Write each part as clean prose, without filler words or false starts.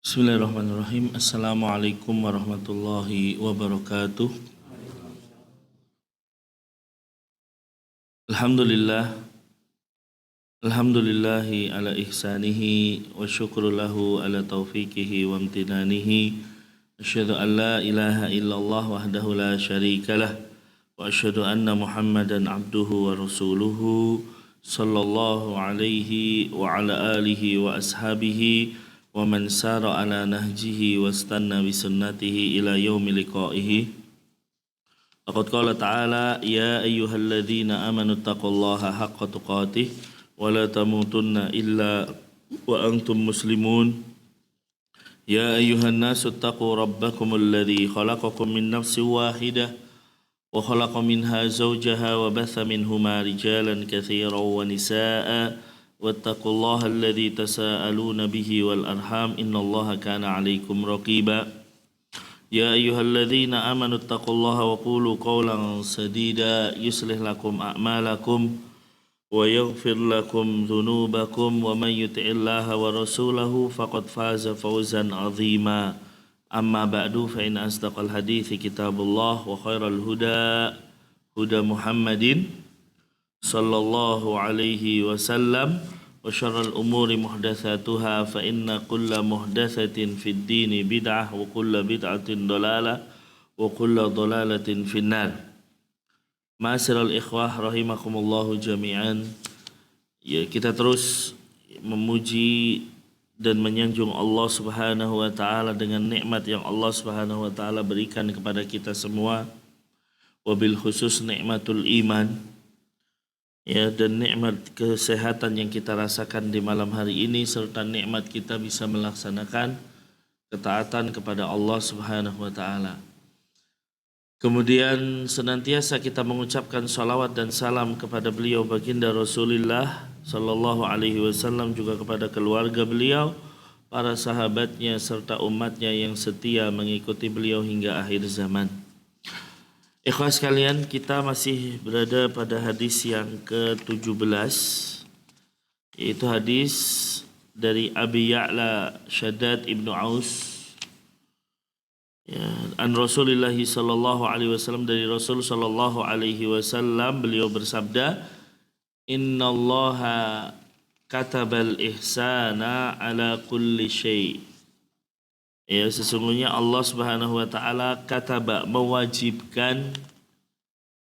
Bismillahirrahmanirrahim. Assalamualaikum warahmatullahi wabarakatuh. Alhamdulillah. Alhamdulillahi ala ihsanihi wa syukru lahu ala taufiqihi wa amtinanihi. Asyhadu an la ilaha illallah wahdahu la syarikalah wa asyhadu anna Muhammadan abduhu wa rasuluhu sallallahu alaihi wa ala alihi wa ashabihi wa man sara ala nahjihi wastanna bi sunnatihi ila yaumil liqaihi. Laqad qala ta'ala ya ayyuhalladzina amanu taqullaha haqqa tuqatih wa la tamutunna illa wa antum muslimun. Ya ayyuhan nasu taqu rabbakumul ladzi khalaqakum min nafsin wahidah wa khalaqa minha zawjaha wa batha minhuma rijalan katsiran wa nisaa'a واتقوا الله الذي تساءلون به والأرحام إن الله كان عليكم رقيبا يا أيها الذين آمنوا اتقوا الله وقولوا قولا سديدا يصلح لكم أعمالكم ويغفر لكم ذنوبكم ومن يطع الله ورسوله فقد فاز فوزا عظيما أما بعد فإن أصدق الحديث كتاب الله وخير الهدى هدى محمد صلى الله عليه وسلم وشر الأمور محدثاتها فإن كل محدثة في الدين بدعة وكل بدعة ضلالة وكل ضلالة في النار. Ma'asyiral ikhwah rahimakumullahu jami'an. Ya, kita terus memuji dan menyanjung Allah Subhanahu wa taala dengan nikmat yang Allah Subhanahu wa taala berikan kepada kita semua. Wabil khusus nikmatul iman. Ya, dan nikmat kesehatan yang kita rasakan di malam hari ini serta nikmat kita bisa melaksanakan ketaatan kepada Allah Subhanahu wa taala. Kemudian senantiasa kita mengucapkan salawat dan salam kepada beliau baginda Rasulullah sallallahu alaihi wasallam, juga kepada keluarga beliau, para sahabatnya serta umatnya yang setia mengikuti beliau hingga akhir zaman. Ikhwah sekalian, kita masih berada pada hadis yang ke-17, yaitu hadis dari Abi Ya'la Shaddad ibnu Aus, ya, an Rasulullah sallallahu alaihi wasallam, dari Rasul sallallahu alaihi wasallam, beliau bersabda, innallaha katabal ihsana ala kulli syai'. Ya, sesungguhnya Allah Subhanahu wa taala kataba, mewajibkan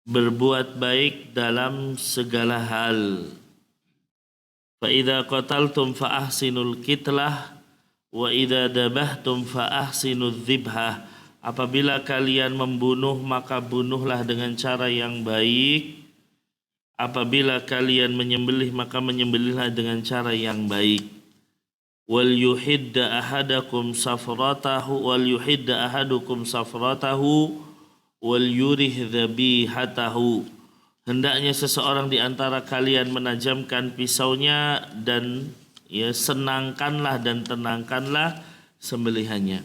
berbuat baik dalam segala hal. Fa idza qataltum fa ahsinul qitlah wa idza dabahtum fa ahsinudz dzibhah. Apabila kalian membunuh maka bunuhlah dengan cara yang baik. Apabila kalian menyembelih maka menyembelihlah dengan cara yang baik. Wal yuhidda ahadukum safratahu wal yurih dhabihatahu. Hendaknya seseorang di antara kalian menajamkan pisaunya dan ya senangkanlah dan tenangkanlah sembelihannya.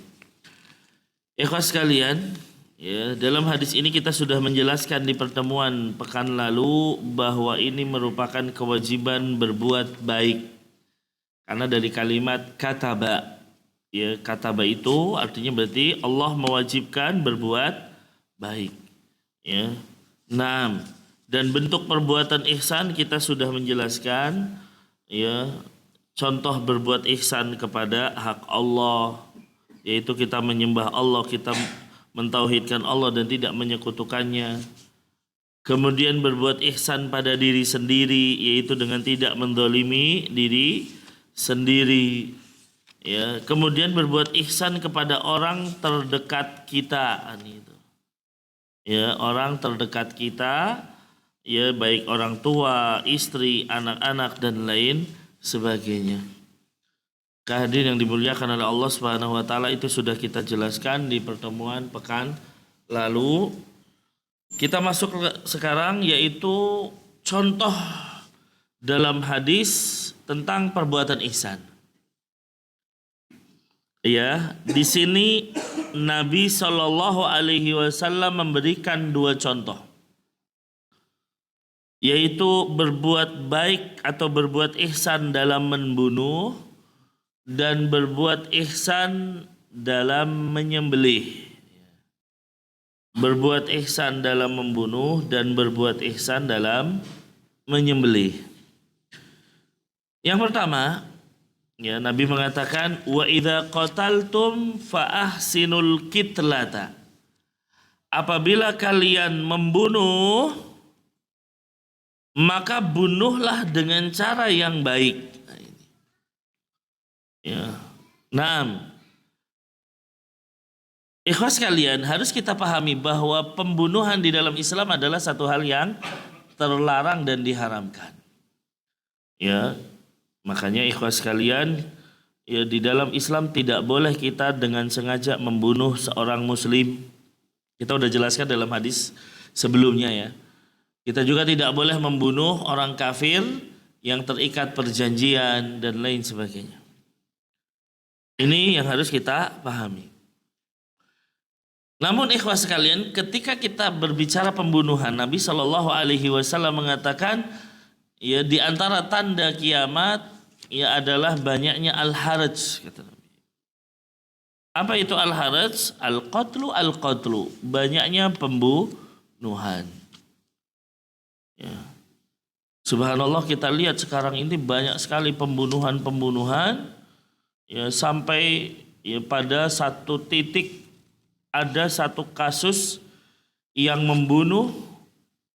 Ikhwas sekalian, ya, dalam hadis ini kita sudah menjelaskan di pertemuan pekan lalu bahwa ini merupakan kewajiban berbuat baik. Karena dari kalimat kataba, ya, kataba itu artinya berarti Allah mewajibkan berbuat baik. Ya. Nah, dan bentuk perbuatan ihsan kita sudah menjelaskan, ya, contoh berbuat ihsan kepada hak Allah, yaitu kita menyembah Allah, kita mentauhidkan Allah dan tidak menyekutukannya. Kemudian berbuat ihsan pada diri sendiri, yaitu dengan tidak mendolimi diri sendiri, ya. Kemudian berbuat ihsan kepada orang terdekat kita, itu, ya, orang terdekat kita, ya, baik orang tua, istri, anak-anak dan lain sebagainya. Kehadirin yang dimuliakan oleh Allah Subhanahu wa taala, itu sudah kita jelaskan di pertemuan pekan lalu. Kita masuk sekarang, yaitu contoh dalam hadis tentang perbuatan ihsan. Ya, di sini Nabi Shallallahu alaihi wasallam memberikan dua contoh. yaitu berbuat baik atau berbuat ihsan dalam membunuh dan berbuat ihsan dalam menyembelih. Berbuat ihsan dalam membunuh dan berbuat ihsan dalam menyembelih. Yang pertama, ya, Nabi mengatakan wa idza qataltum fa ahsinul kitlata. Apabila kalian membunuh, maka bunuhlah dengan cara yang baik. Nah, ini. Ya. Nah, ikhwas sekalian, harus kita pahami bahwa pembunuhan di dalam Islam adalah satu hal yang terlarang dan diharamkan. Ya, makanya ikhwas sekalian, ya, di dalam Islam tidak boleh kita dengan sengaja membunuh seorang muslim. Kita udah jelaskan dalam hadis sebelumnya ya. Kita juga tidak boleh membunuh orang kafir yang terikat perjanjian dan lain sebagainya. Ini yang harus kita pahami. Namun ikhwas sekalian, ketika kita berbicara pembunuhan, Nabi Shallallahu Alaihi Wasallam mengatakan, ya, di antara tanda kiamat ya adalah banyaknya al-haraj, kata Nabi. Apa itu al-haraj? Al-qatlu, banyaknya pembunuhan. Ya. Subhanallah, kita lihat sekarang ini banyak sekali pembunuhan, ya, sampai ya pada satu titik ada satu kasus yang membunuh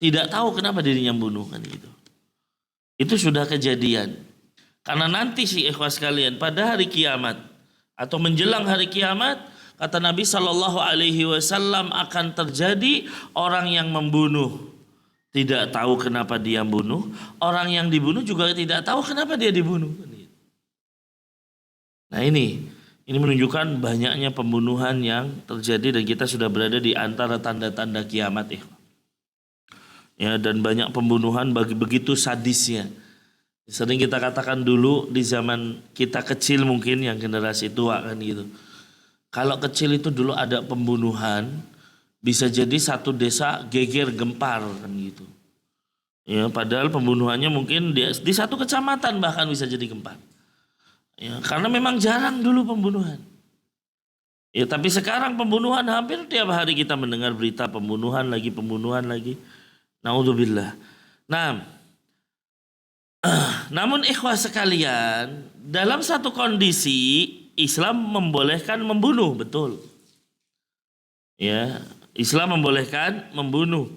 tidak tahu kenapa dirinya membunuh, kan gitu. Itu sudah kejadian. Karena nanti sih ikhwas sekalian, pada hari kiamat atau menjelang hari kiamat, kata Nabi Shallallahu Alaihi Wasallam, akan terjadi orang yang membunuh tidak tahu kenapa dia bunuh, orang yang dibunuh juga tidak tahu kenapa dia dibunuh. Nah, ini menunjukkan banyaknya pembunuhan yang terjadi dan kita sudah berada di antara tanda-tanda kiamat, ya, dan banyak pembunuhan begitu sadisnya. Sering kita katakan dulu di zaman kita kecil, mungkin yang generasi tua kan gitu. Kalau kecil itu dulu ada pembunuhan, bisa jadi satu desa geger gempar kan gitu. Ya, padahal pembunuhannya mungkin di satu kecamatan bahkan bisa jadi gempar. Ya, karena memang jarang dulu pembunuhan. Ya, tapi sekarang pembunuhan hampir tiap hari kita mendengar berita pembunuhan lagi. Naudzubillah. Nah, namun ikhwah sekalian, dalam satu kondisi Islam membolehkan membunuh, betul. Ya, Islam membolehkan membunuh.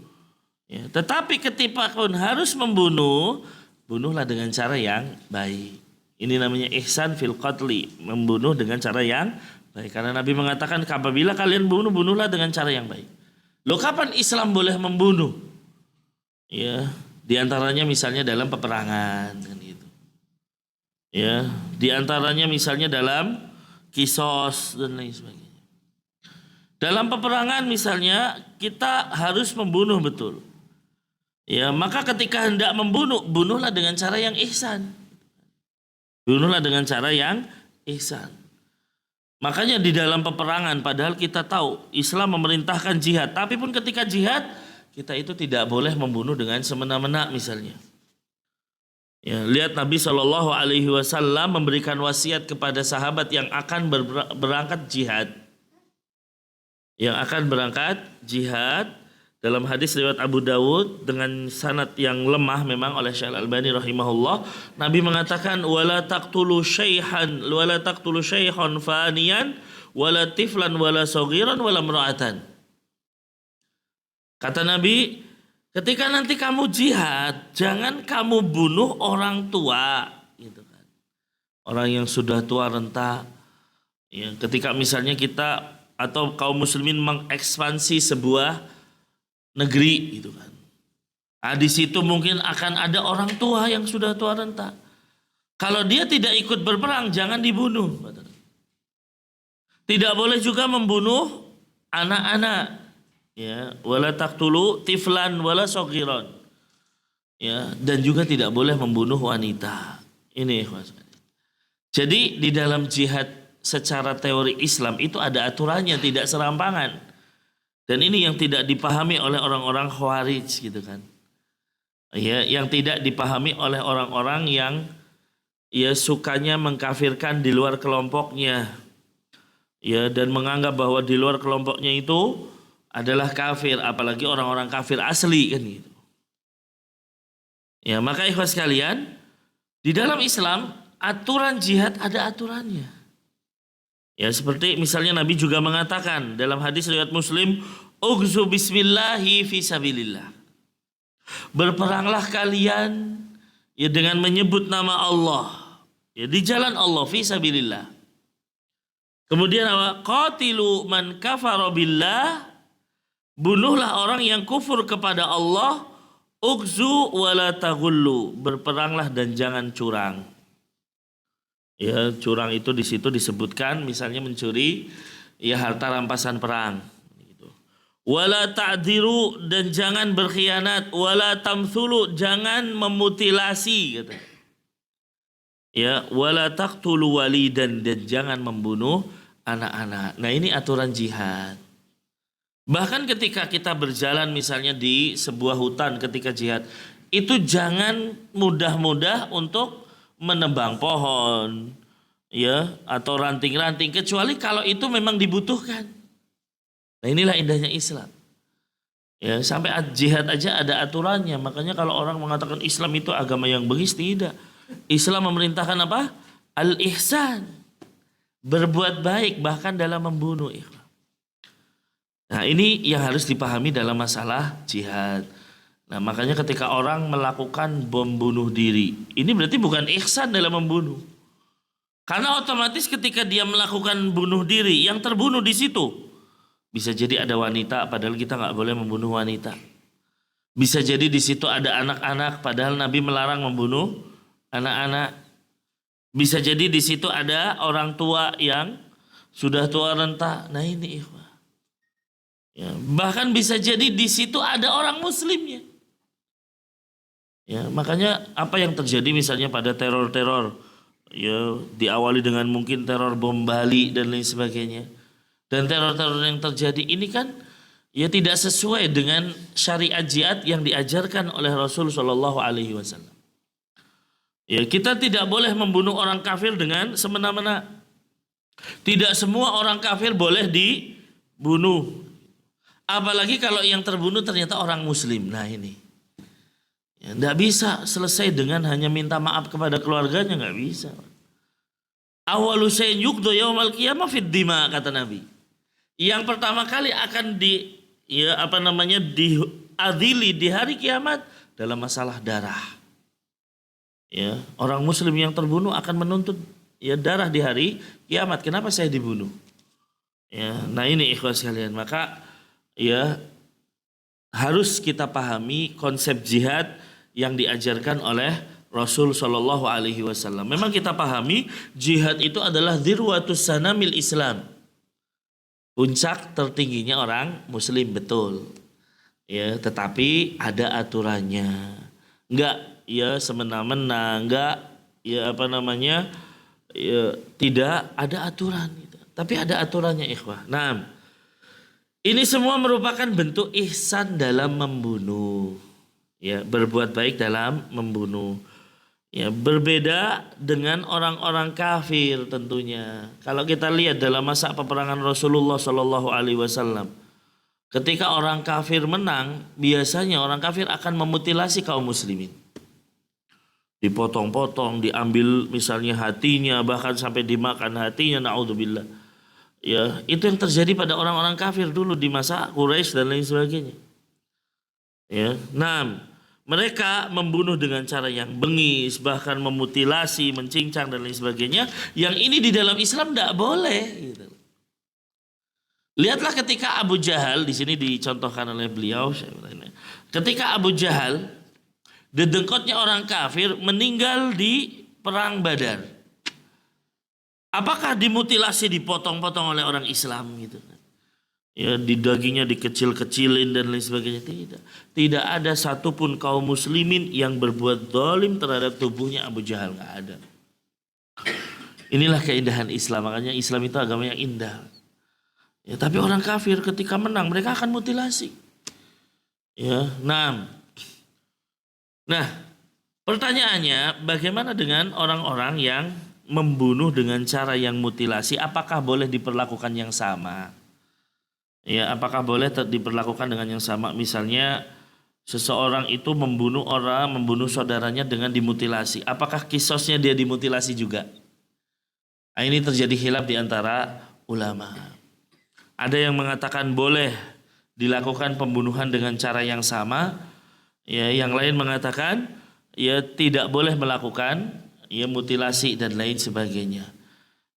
Ya, tetapi ketika pun harus membunuh, bunuhlah dengan cara yang baik. Ini namanya ihsan fil qatli, membunuh dengan cara yang baik. Karena Nabi mengatakan, apabila kalian bunuh, bunuhlah dengan cara yang baik. Loh, kapan Islam boleh membunuh? Ya, di antaranya misalnya dalam peperangan kan gitu. Ya, di antaranya misalnya dalam kisos dan lain sebagainya. Dalam peperangan misalnya kita harus membunuh, betul. Ya, maka ketika hendak membunuh, bunuhlah dengan cara yang ihsan. Bunuhlah dengan cara yang ihsan. Makanya di dalam peperangan, padahal kita tahu Islam memerintahkan jihad, tapi pun ketika jihad kita itu tidak boleh membunuh dengan semena-mena misalnya. Ya, lihat Nabi Shallallahu Alaihi Wasallam memberikan wasiat kepada sahabat yang akan berangkat jihad. Yang akan berangkat jihad, dalam hadis riwayat Abu Dawud dengan sanad yang lemah memang oleh Syekh Al-Albani rahimahullah, Nabi mengatakan wala taqtulu syaihan faniyan wala tiflan wala saghiran wala imra'atan. Kata Nabi, ketika nanti kamu jihad, jangan kamu bunuh orang tua, gitu kan. Orang yang sudah tua renta. Ya, ketika misalnya kita atau kaum muslimin mengekspansi sebuah negeri, gitu kan. Nah, di situ mungkin akan ada orang tua yang sudah tua renta. Kalau dia tidak ikut berperang, jangan dibunuh. Tidak boleh juga membunuh anak-anak. Ya, wala taqtulu tiflan wala saghiran. Ya, dan juga tidak boleh membunuh wanita. Ini ikhwan. Jadi di dalam jihad secara teori Islam itu ada aturannya, tidak serampangan. Dan ini yang tidak dipahami oleh orang-orang Khawarij, gitu kan. Ya, yang tidak dipahami oleh orang-orang ya sukanya mengkafirkan di luar kelompoknya, ya, dan menganggap bahwa di luar kelompoknya itu adalah kafir, apalagi orang-orang kafir asli kan gitu. Ya, maka ikhwas sekalian, di dalam Islam aturan jihad ada aturannya. Ya, seperti misalnya Nabi juga mengatakan dalam hadis riwayat Muslim, "Ughzu bismillahi fi sabilillah." Berperanglah kalian ya dengan menyebut nama Allah, ya di jalan Allah, fi sabilillah. Kemudian apa? Qatilu man kafara billah. Bunuhlah orang yang kufur kepada Allah. Ughzu wala taghullu. Berperanglah dan jangan curang. Ya, curang itu di situ disebutkan misalnya mencuri ya harta rampasan perang gitu. Wala ta'diru, dan jangan berkhianat, wala tamthulu, jangan memutilasi gitu. Ya, wala taqtulu walidan, dan jangan membunuh anak-anak. Nah, ini aturan jihad. Bahkan ketika kita berjalan misalnya di sebuah hutan ketika jihad, itu jangan mudah-mudah untuk menebang pohon, ya, atau ranting-ranting, kecuali kalau itu memang dibutuhkan. Nah, inilah indahnya Islam. Ya, sampai jihad aja ada aturannya. Makanya kalau orang mengatakan Islam itu agama yang bengis, tidak. Islam memerintahkan apa? Al-ihsan. Berbuat baik bahkan dalam membunuh. Nah, ini yang harus dipahami dalam masalah jihad. Nah, makanya ketika orang melakukan bom bunuh diri, ini berarti bukan ihsan dalam membunuh. Karena otomatis ketika dia melakukan bunuh diri, yang terbunuh di situ bisa jadi ada wanita, padahal kita nggak boleh membunuh wanita. Bisa jadi di situ ada anak-anak, padahal Nabi melarang membunuh anak-anak. Bisa jadi di situ ada orang tua yang sudah tua renta. Nah, ini ikhwah. Ya, bahkan bisa jadi di situ ada orang muslimnya. Ya, makanya apa yang terjadi misalnya pada teror-teror, ya, diawali dengan mungkin teror bom Bali dan lain sebagainya. Dan teror-teror yang terjadi ini kan ya tidak sesuai dengan syariat jihad yang diajarkan oleh Rasul Shallallahu Alaihi Wasallam. Ya, kita tidak boleh membunuh orang kafir dengan semena-mena. Tidak semua orang kafir boleh dibunuh. Apalagi kalau yang terbunuh ternyata orang muslim. Nah, ini. Ya, nggak bisa selesai dengan hanya minta maaf kepada keluarganya, nggak bisa. Awalu syai'in yuqda yaumal qiyamah fid dima, kata Nabi. Yang pertama kali akan diadili di hari kiamat dalam masalah darah. Ya, orang muslim yang terbunuh akan menuntut ya darah di hari kiamat. Kenapa saya dibunuh? Ya, nah ini ikhwas sekalian. Maka ya harus kita pahami konsep jihad yang diajarkan oleh Rasul Shallallahu Alaihi Wasallam. Memang kita pahami jihad itu adalah dzirwatus sanamil Islam, puncak tertingginya orang Muslim, betul. Ya, tetapi ada aturannya. Enggak ya semena-mena, enggak ya ya, tidak ada aturan. Gitu. Tapi ada aturannya, ikhwah. Nah, ini semua merupakan bentuk ihsan dalam membunuh. Ya, berbuat baik dalam membunuh. Ya, berbeda dengan orang-orang kafir tentunya. Kalau kita lihat dalam masa peperangan Rasulullah Shallallahu Alaihi Wasallam, ketika orang kafir menang, biasanya orang kafir akan memutilasi kaum muslimin. Dipotong-potong, diambil misalnya hatinya, bahkan sampai dimakan hatinya, naudzubillah. Ya, itu yang terjadi pada orang-orang kafir dulu di masa Quraisy dan lain sebagainya. Ya, nah, mereka membunuh dengan cara yang bengis, bahkan memutilasi, mencincang dan lain sebagainya. Yang ini di dalam Islam tidak boleh. Gitu. Lihatlah ketika Abu Jahal, di sini dicontohkan oleh beliau. Ketika Abu Jahal, dedengkotnya orang kafir, meninggal di perang Badar. Apakah dimutilasi, dipotong-potong oleh orang Islam gitu? Ya, di dagingnya dikecil-kecilin dan lain sebagainya. Tidak ada satupun kaum muslimin yang berbuat zalim terhadap tubuhnya Abu Jahal, nggak ada. Inilah keindahan Islam. Makanya Islam itu agama yang indah. Ya, tapi orang kafir ketika menang mereka akan mutilasi. Ya, nah, Pertanyaannya, bagaimana dengan orang-orang yang membunuh dengan cara yang mutilasi? Apakah boleh diperlakukan yang sama? Ya, apakah boleh diperlakukan dengan yang sama? Misalnya seseorang itu membunuh orang, membunuh saudaranya dengan dimutilasi. Apakah kisosnya dia dimutilasi juga? Nah, ini terjadi khilaf di antara ulama. Ada yang mengatakan boleh dilakukan pembunuhan dengan cara yang sama. Ya, yang lain mengatakan ya tidak boleh melakukan ya mutilasi dan lain sebagainya.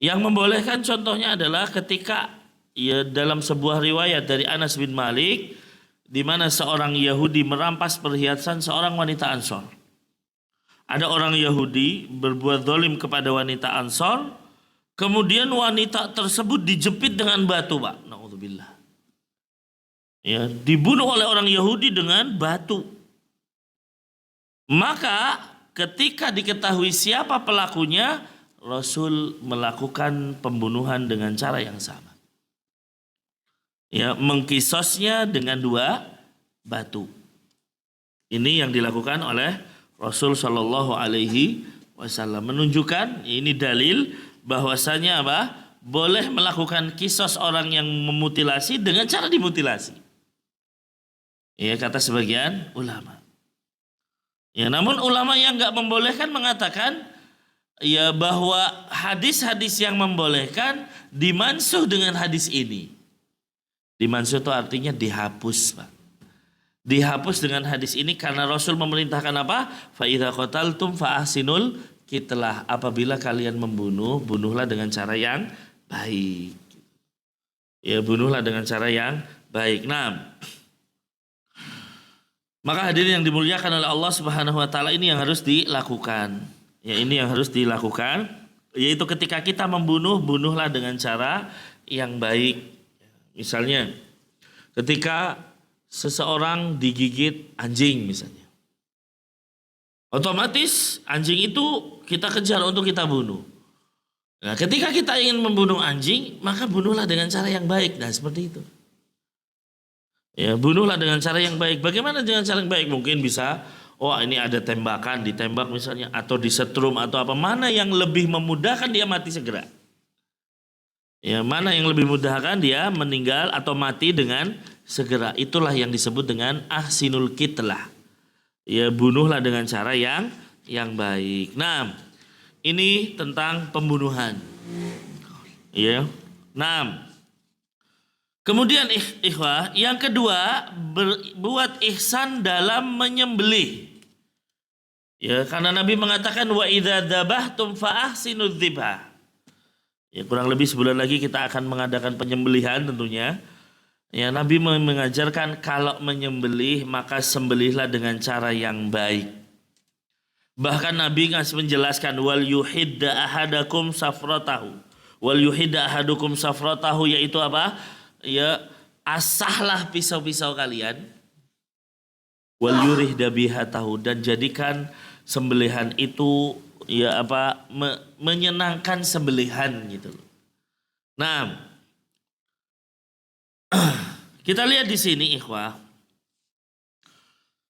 Yang membolehkan contohnya adalah ketika ya dalam sebuah riwayat dari Anas bin Malik di mana seorang Yahudi merampas perhiasan seorang wanita Ansor. Ada orang Yahudi berbuat zalim kepada wanita Ansor, kemudian wanita tersebut dijepit dengan batu, Pak. Nauzubillah. Ya, dibunuh oleh orang Yahudi dengan batu. Maka ketika diketahui siapa pelakunya, Rasul melakukan pembunuhan dengan cara yang sama. Ya, mengkisosnya dengan 2 batu. Ini yang dilakukan oleh Rasul Shallallahu Alaihi Wasallam, menunjukkan ini dalil bahwasanya apa? Boleh melakukan kisos orang yang memutilasi dengan cara dimutilasi. Ya, kata sebagian ulama. Ya, namun ulama yang nggak membolehkan mengatakan ya bahwa hadis-hadis yang membolehkan dimansuh dengan hadis ini. Dimansuh itu artinya dihapus, Pak. Dihapus dengan hadis ini karena Rasul memerintahkan apa? Fa idza qataltum fa ahsinul qitlah. Apabila kalian membunuh, bunuhlah dengan cara yang baik. Ya, bunuhlah dengan cara yang baik. Nah, maka hadirin yang dimuliakan oleh Allah Subhanahu wa taala, ini yang harus dilakukan. Ya, ini yang harus dilakukan, yaitu ketika kita membunuh, bunuhlah dengan cara yang baik. Misalnya ketika seseorang digigit anjing misalnya. Otomatis anjing itu kita kejar untuk kita bunuh. Nah, ketika kita ingin membunuh anjing, maka bunuhlah dengan cara yang baik. Nah, seperti itu. Ya, bunuhlah dengan cara yang baik. Bagaimana dengan cara yang baik? Mungkin bisa, oh ini ada tembakan, ditembak misalnya, atau disetrum atau apa. Mana yang lebih memudahkan dia mati segera? Ya, mana yang lebih memudahkan dia meninggal atau mati dengan segera? Itulah yang disebut dengan ahsinul qitlah. Ya, bunuhlah dengan cara yang baik. Nah, ini tentang pembunuhan. Ya. Nah, kemudian ikhwah, yang kedua, berbuat ihsan dalam menyembelih. Ya, karena Nabi mengatakan wa idza dzabhtum fa ahsinudz dzibha. Ya, kurang lebih sebulan lagi kita akan mengadakan penyembelihan tentunya. Ya, Nabi mengajarkan kalau menyembelih maka sembelihlah dengan cara yang baik. Bahkan Nabi menjelaskan wal yuhidda ahadakum safratahu. Wal yuhidda ahadukum safratahu, yaitu apa? Ya, asahlah pisau-pisau kalian. Wal yurih dabihatahu, dan jadikan sembelihan itu ya apa? Menyenangkan sembelihan gitu. Nah, kita lihat di sini ikhwah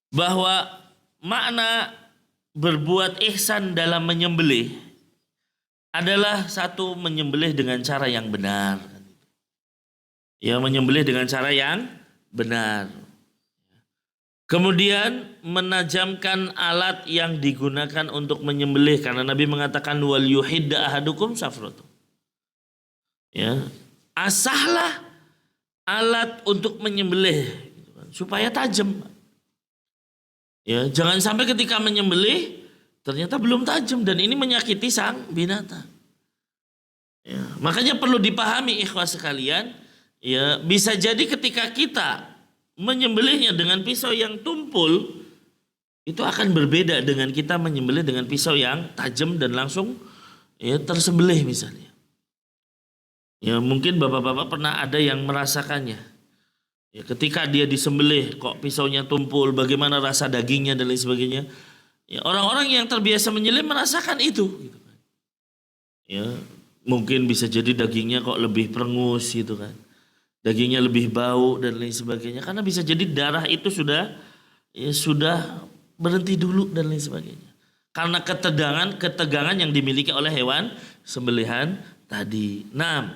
bahwa makna berbuat ihsan dalam menyembelih adalah satu, menyembelih dengan cara yang benar. Ya, menyembelih dengan cara yang benar. Kemudian menajamkan alat yang digunakan untuk menyembelih, karena Nabi mengatakan wal yuhidda ahadukum safratu. Ya, asahlah alat untuk menyembelih supaya tajam. Ya, jangan sampai ketika menyembelih ternyata belum tajam dan ini menyakiti sang binatang. Ya, makanya perlu dipahami ikhwah sekalian, ya, bisa jadi ketika kita menyembelihnya dengan pisau yang tumpul, itu akan berbeda dengan kita menyembelih dengan pisau yang tajam dan langsung ya tersembelih misalnya. Ya, mungkin bapak-bapak pernah ada yang merasakannya. Ya, ketika dia disembelih kok pisaunya tumpul, bagaimana rasa dagingnya dan lain sebagainya. Ya, orang-orang yang terbiasa menyembelih merasakan itu. Gitu kan. Ya, mungkin bisa jadi dagingnya kok lebih perengus gitu kan. Dagingnya lebih bau dan lain sebagainya, karena bisa jadi darah itu sudah berhenti dulu dan lain sebagainya. karena ketegangan yang dimiliki oleh hewan sembelihan tadi. Nah,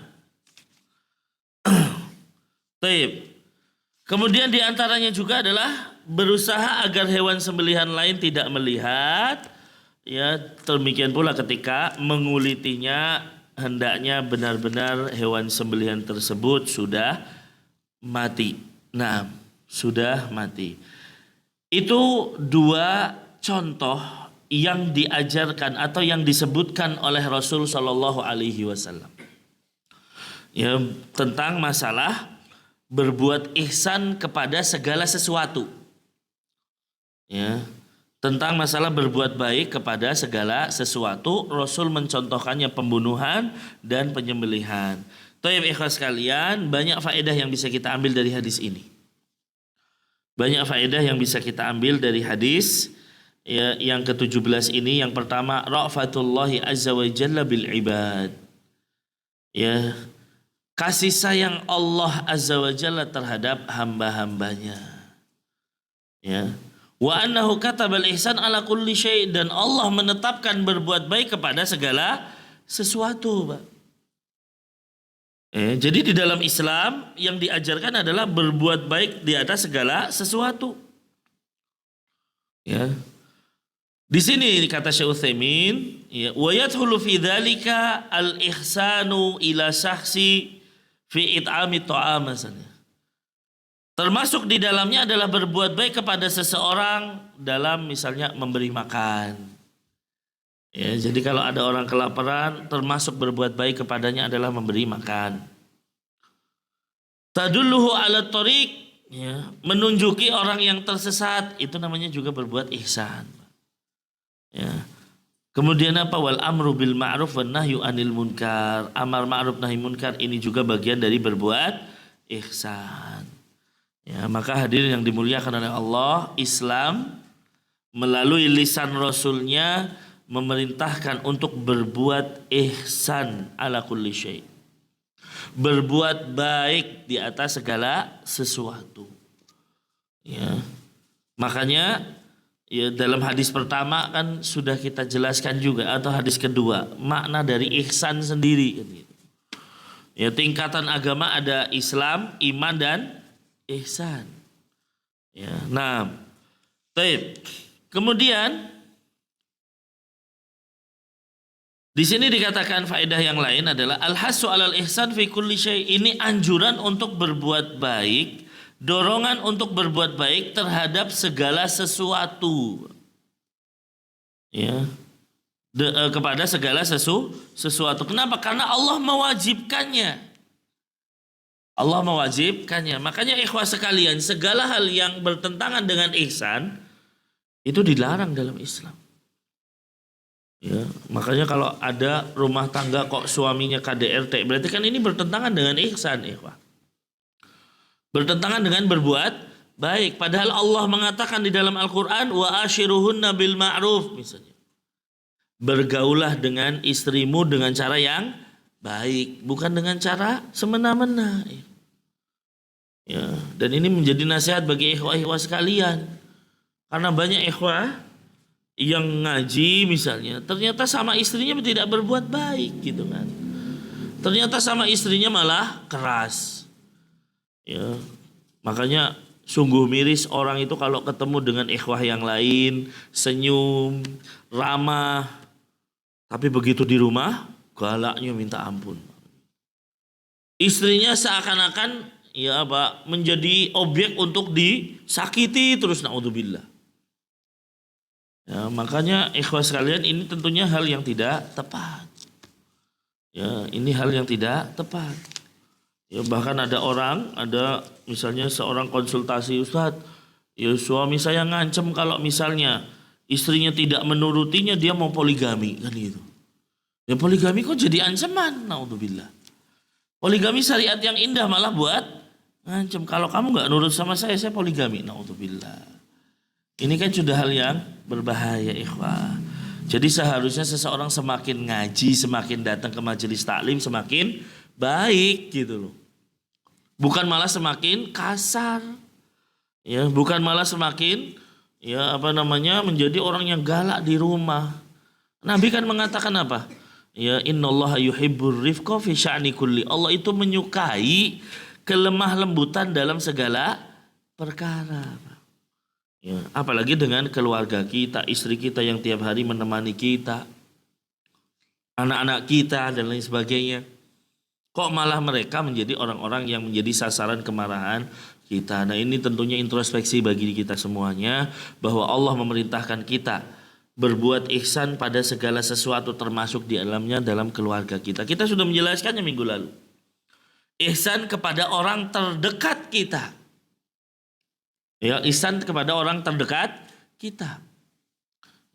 baik. Kemudian diantaranya juga adalah berusaha agar hewan sembelihan lain tidak melihat. Ya, demikian pula ketika mengulitinya, hendaknya benar-benar hewan sembelihan tersebut sudah mati. Nah, sudah mati. Itu dua contoh yang diajarkan atau yang disebutkan oleh Rasul Shallallahu Alaihi Wasallam. Ya, tentang masalah berbuat ihsan kepada segala sesuatu. Ya, tentang masalah berbuat baik kepada segala sesuatu, Rasul mencontohkannya pembunuhan dan penyembelihan. Thayyib ikhwas sekalian, banyak faedah yang bisa kita ambil dari hadis ini. Banyak faedah yang bisa kita ambil dari hadis ya, yang ke-17 ini. Yang pertama, ra'fatullahi azza wa jalla bil ibad. Ya, kasih sayang Allah azza wa jalla terhadap hamba-hambanya. Ya. Wa annahu katabal ihsan ala kulli syai', dan Allah menetapkan berbuat baik kepada segala sesuatu, Pak. Jadi di dalam Islam yang diajarkan adalah berbuat baik di atas segala sesuatu. Ya. Di sini kata Syekh Utsaimin, ya, wa yadkhulu fi dzalika al-ihsanu ila syakhsi fi it'ami ta'am. Termasuk di dalamnya adalah berbuat baik kepada seseorang dalam misalnya memberi makan. Ya, jadi kalau ada orang kelaparan, termasuk berbuat baik kepadanya adalah memberi makan. Tadulluhu ala tariq, ya, menunjuki orang yang tersesat, itu namanya juga berbuat ihsan. Ya. Kemudian apa? Wal amru bil ma'ruf wan nahyu anil munkar. Amar ma'ruf nahi munkar ini juga bagian dari berbuat ihsan. Ya, maka hadirin yang dimuliakan oleh Allah, Islam melalui lisan Rasulnya memerintahkan untuk berbuat ihsan ala kulli syai'. Berbuat baik di atas segala sesuatu. Ya. Makanya ya, dalam hadis pertama kan sudah kita jelaskan juga, atau hadis kedua, makna dari ihsan sendiri. Ya, tingkatan agama ada Islam, iman, dan ihsan. Ya, nah, baik. Kemudian di sini dikatakan faedah yang lain adalah al-hasu 'alal ihsan fi kulli syai'. Ini anjuran untuk berbuat baik, dorongan untuk berbuat baik terhadap segala sesuatu. Ya. Kepada segala sesuatu. Kenapa? Karena Allah mewajibkannya. Allah mewajibkannya. Makanya ikhwah sekalian, segala hal yang bertentangan dengan ihsan itu dilarang dalam Islam. Ya, makanya kalau ada rumah tangga kok suaminya KDRT, berarti kan ini bertentangan dengan ihsan, ikhwah. Bertentangan dengan berbuat baik. Padahal Allah mengatakan di dalam Al-Quran, wa ashiruhunna bil ma'ruf, misalnya. Bergaulah dengan istrimu dengan cara yang baik, bukan dengan cara semena-mena. Ya, dan ini menjadi nasihat bagi ikhwah-ikhwah sekalian. Karena banyak ikhwah yang ngaji misalnya, ternyata sama istrinya tidak berbuat baik gitu kan. Ternyata sama istrinya malah keras. Ya, makanya sungguh miris orang itu kalau ketemu dengan ikhwah yang lain, senyum, ramah, tapi begitu di rumah galaknya minta ampun. Istrinya seakan-akan ya apa, menjadi objek untuk disakiti terus, naudzubillah. Ya, makanya ikhwah sekalian, ini tentunya hal yang tidak tepat. Ya, ini hal yang tidak tepat. Ya, bahkan ada misalnya seorang konsultasi, Ustadz, ya suami saya ngancem kalau misalnya istrinya tidak menurutinya dia mau poligami, kan gitu. Ya poligami kok jadi ancaman, naudzubillah. Poligami syariat yang indah malah buat ngancem. Kalau kamu nggak nurut sama saya poligami, naudzubillah. Ini kan sudah hal yang berbahaya, ikhwah. Jadi seharusnya seseorang semakin ngaji, semakin datang ke majelis taklim, semakin baik gitu loh. Bukan malah semakin kasar. Ya, bukan malah semakin menjadi orang yang galak di rumah. Nabi kan mengatakan apa? Ya, innallaha yuhibbur rifqa fi sya'ni kulli. Allah itu menyukai kelemah lembutan dalam segala perkara. Ya, apalagi dengan keluarga kita, istri kita yang tiap hari menemani kita, anak-anak kita dan lain sebagainya. Kok malah mereka menjadi orang-orang yang menjadi sasaran kemarahan kita. Nah, ini tentunya introspeksi bagi kita semuanya, bahwa Allah memerintahkan kita berbuat ihsan pada segala sesuatu, termasuk di dalamnya dalam keluarga kita. Kita sudah menjelaskannya minggu lalu. Ihsan kepada orang terdekat kita. Ya, ihsan kepada orang terdekat kita.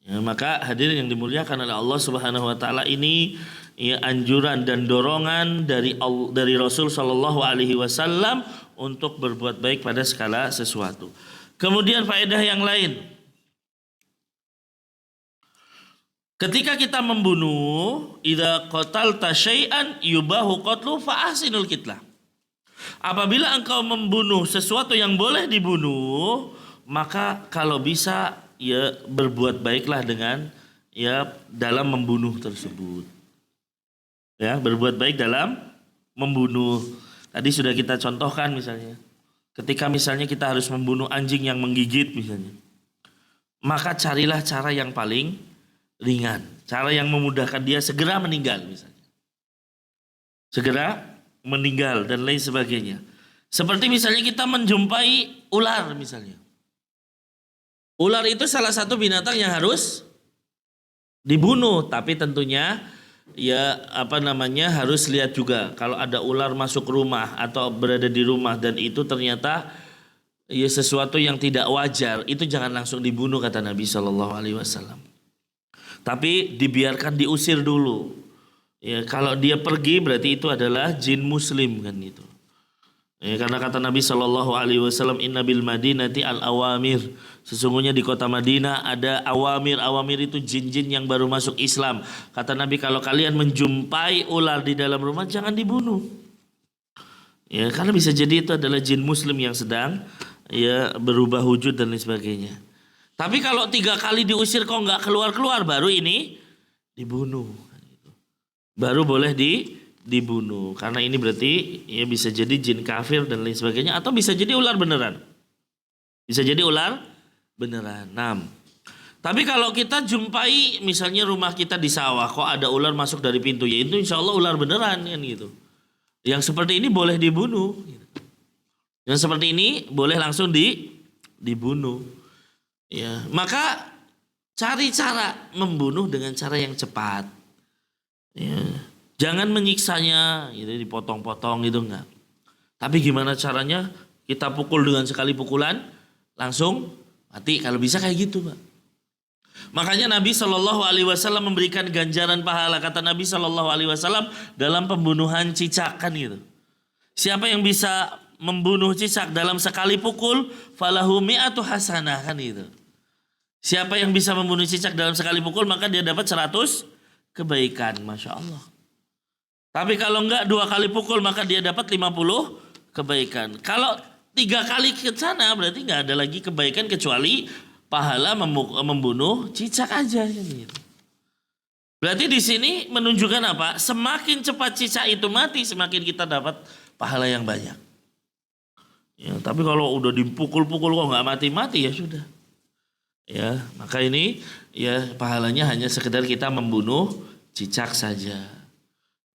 Ya, maka hadirin yang dimuliakan oleh Allah Subhanahu wa taala, ini ya anjuran dan dorongan dari Rasul sallallahu alaihi wasallam untuk berbuat baik pada segala sesuatu. Kemudian faedah yang lain. Ketika kita membunuh, idza qatalta syai'an yubahu qatlu fa ahsinul qitlah. Apabila engkau membunuh sesuatu yang boleh dibunuh, maka kalau bisa ya berbuat baiklah dengan ya dalam membunuh tersebut. Ya, berbuat baik dalam membunuh. Tadi sudah kita contohkan misalnya. Ketika misalnya kita harus membunuh anjing yang menggigit misalnya. Maka carilah cara yang paling ringan, cara yang memudahkan dia segera meninggal misalnya. Segera meninggal dan lain sebagainya. Seperti misalnya kita menjumpai ular misalnya. Ular itu salah satu binatang yang harus dibunuh, tapi tentunya harus lihat juga kalau ada ular masuk rumah atau berada di rumah dan itu ternyata ya sesuatu yang tidak wajar, itu jangan langsung dibunuh kata Nabi Shallallahu alaihi wasallam. Tapi dibiarkan diusir dulu. Ya, kalau dia pergi berarti itu adalah jin muslim kan itu. Ya, karena kata Nabi Shallallahu alaihi wasallam, inna bil madinati al awamir. Sesungguhnya di kota Madinah ada awamir. Awamir itu jin-jin yang baru masuk Islam. Kata Nabi, kalau kalian menjumpai ular di dalam rumah jangan dibunuh. Ya, karena bisa jadi itu adalah jin muslim yang sedang ya berubah wujud dan lain sebagainya. Tapi kalau 3 kali diusir kok nggak keluar-keluar, baru ini dibunuh. Baru boleh dibunuh. Karena ini berarti ya bisa jadi jin kafir dan lain sebagainya, atau bisa jadi ular beneran. Bisa jadi ular beneran. Tapi kalau kita jumpai misalnya rumah kita di sawah, kok ada ular masuk dari pintu, ya itu insya Allah ular beneran kan gitu. Yang seperti ini boleh dibunuh. Yang seperti ini boleh langsung dibunuh. Ya, maka cari cara membunuh dengan cara yang cepat. Ya, jangan menyiksanya, gitu, dipotong-potong gitu enggak. Tapi gimana caranya? Kita pukul dengan sekali pukulan langsung mati. Kalau bisa kayak gitu, Pak. Makanya Nabi Shallallahu alaihi wasallam memberikan ganjaran pahala, kata Nabi Shallallahu alaihi wasallam, dalam pembunuhan cicak kan gitu. Siapa yang bisa membunuh cicak dalam sekali pukul, falahu mi'atu hasanah kan gitu. Siapa yang bisa membunuh cicak dalam sekali pukul, maka dia dapat 100 kebaikan, Masya Allah. Tapi kalau enggak 2 kali pukul, maka dia dapat 50 kebaikan. Kalau 3 kali ke sana, berarti enggak ada lagi kebaikan kecuali pahala membunuh cicak aja gitu. Berarti di sini menunjukkan apa? Semakin cepat cicak itu mati, semakin kita dapat pahala yang banyak. Ya, tapi kalau udah dipukul-pukul kok nggak mati-mati, ya sudah. Ya, maka ini ya pahalanya hanya sekedar kita membunuh cicak saja.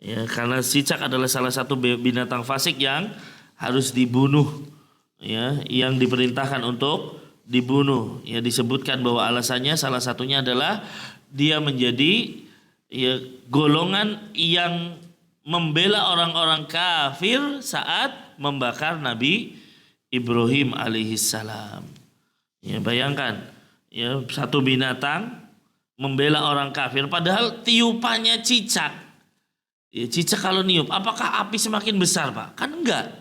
Ya, karena cicak adalah salah satu binatang fasik yang harus dibunuh. Ya, yang diperintahkan untuk dibunuh. Ya, disebutkan bahwa alasannya salah satunya adalah dia menjadi ya golongan yang membela orang-orang kafir saat membakar Nabi Ibrahim alaihissalam. Ya, bayangkan ya satu binatang membela orang kafir, padahal tiupannya cicak. Ya, cicak kalau niup, apakah api semakin besar, Pak? Kan enggak.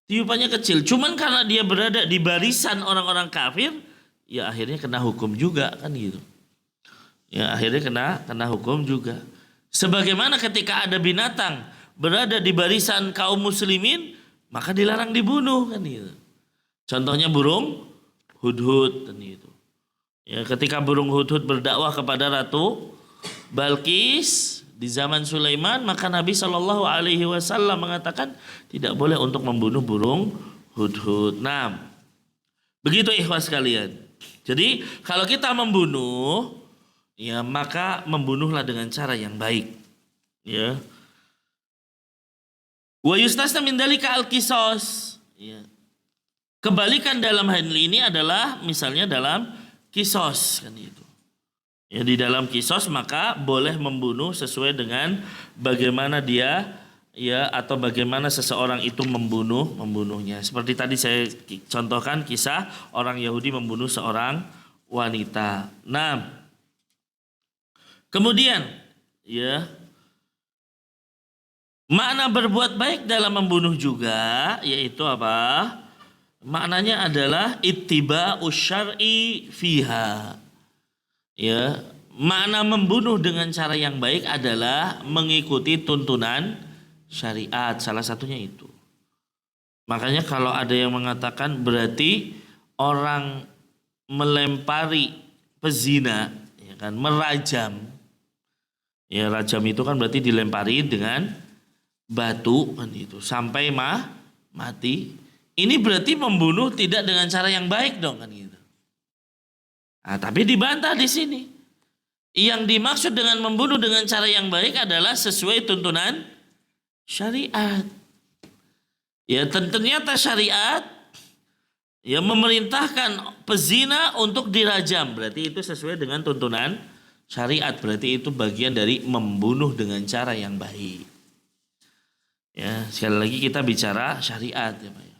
Tiupannya kecil. Cuman karena dia berada di barisan orang-orang kafir, ya akhirnya kena hukum juga kan gitu. Ya akhirnya kena hukum juga. Sebagaimana ketika ada binatang berada di barisan kaum muslimin, maka dilarang dibunuh kan gitu. Contohnya burung hudhud kan gitu. Ya, ketika burung hudhud berdakwah kepada Ratu Balkis di zaman Sulaiman, maka Nabi Shallallahu Alaihi Wasallam mengatakan tidak boleh untuk membunuh burung hudhud. Nah, begitu ikhwas sekalian. Jadi kalau kita membunuh, ya maka membunuhlah dengan cara yang baik. Ya. Wa yustasna min dzalika al-qisas. Ya. Kebalikan dalam hal ini adalah misalnya dalam kisos kan itu. Ya, di dalam kisos maka boleh membunuh sesuai dengan bagaimana dia ya atau bagaimana seseorang itu membunuhnya. Seperti tadi saya contohkan kisah orang Yahudi membunuh seorang wanita. Nah, kemudian ya makna berbuat baik dalam membunuh juga yaitu apa? Maknanya adalah ittiba'us syar'i fiha. Ya, makna membunuh dengan cara yang baik adalah mengikuti tuntunan syariat, salah satunya itu. Makanya kalau ada yang mengatakan berarti orang melempari pezina, ya kan, merajam. Ya, rajam itu kan berarti dilempari dengan batu kan itu sampai mati. Ini berarti membunuh tidak dengan cara yang baik dong kan gitu. Nah, tapi dibantah di sini. Yang dimaksud dengan membunuh dengan cara yang baik adalah sesuai tuntunan syariat. Ya, ternyata syariat ya memerintahkan pezina untuk dirajam. Berarti itu sesuai dengan tuntunan syariat. Berarti itu bagian dari membunuh dengan cara yang baik. Ya, sekali lagi kita bicara syariat ya Pak.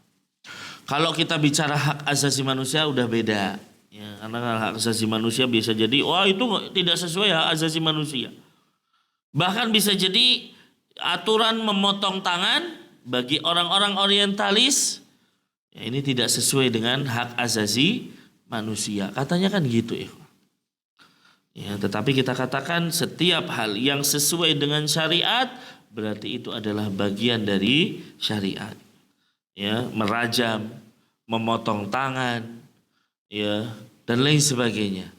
Kalau kita bicara hak asasi manusia udah beda. Ya, karena hak asasi manusia bisa jadi wah itu tidak sesuai hak asasi manusia. Bahkan bisa jadi aturan memotong tangan bagi orang-orang orientalis ya, ini tidak sesuai dengan hak asasi manusia. Katanya kan gitu ya. Ya, tetapi kita katakan setiap hal yang sesuai dengan syariat berarti itu adalah bagian dari syariat. Ya, merajam, memotong tangan, ya, dan lain sebagainya.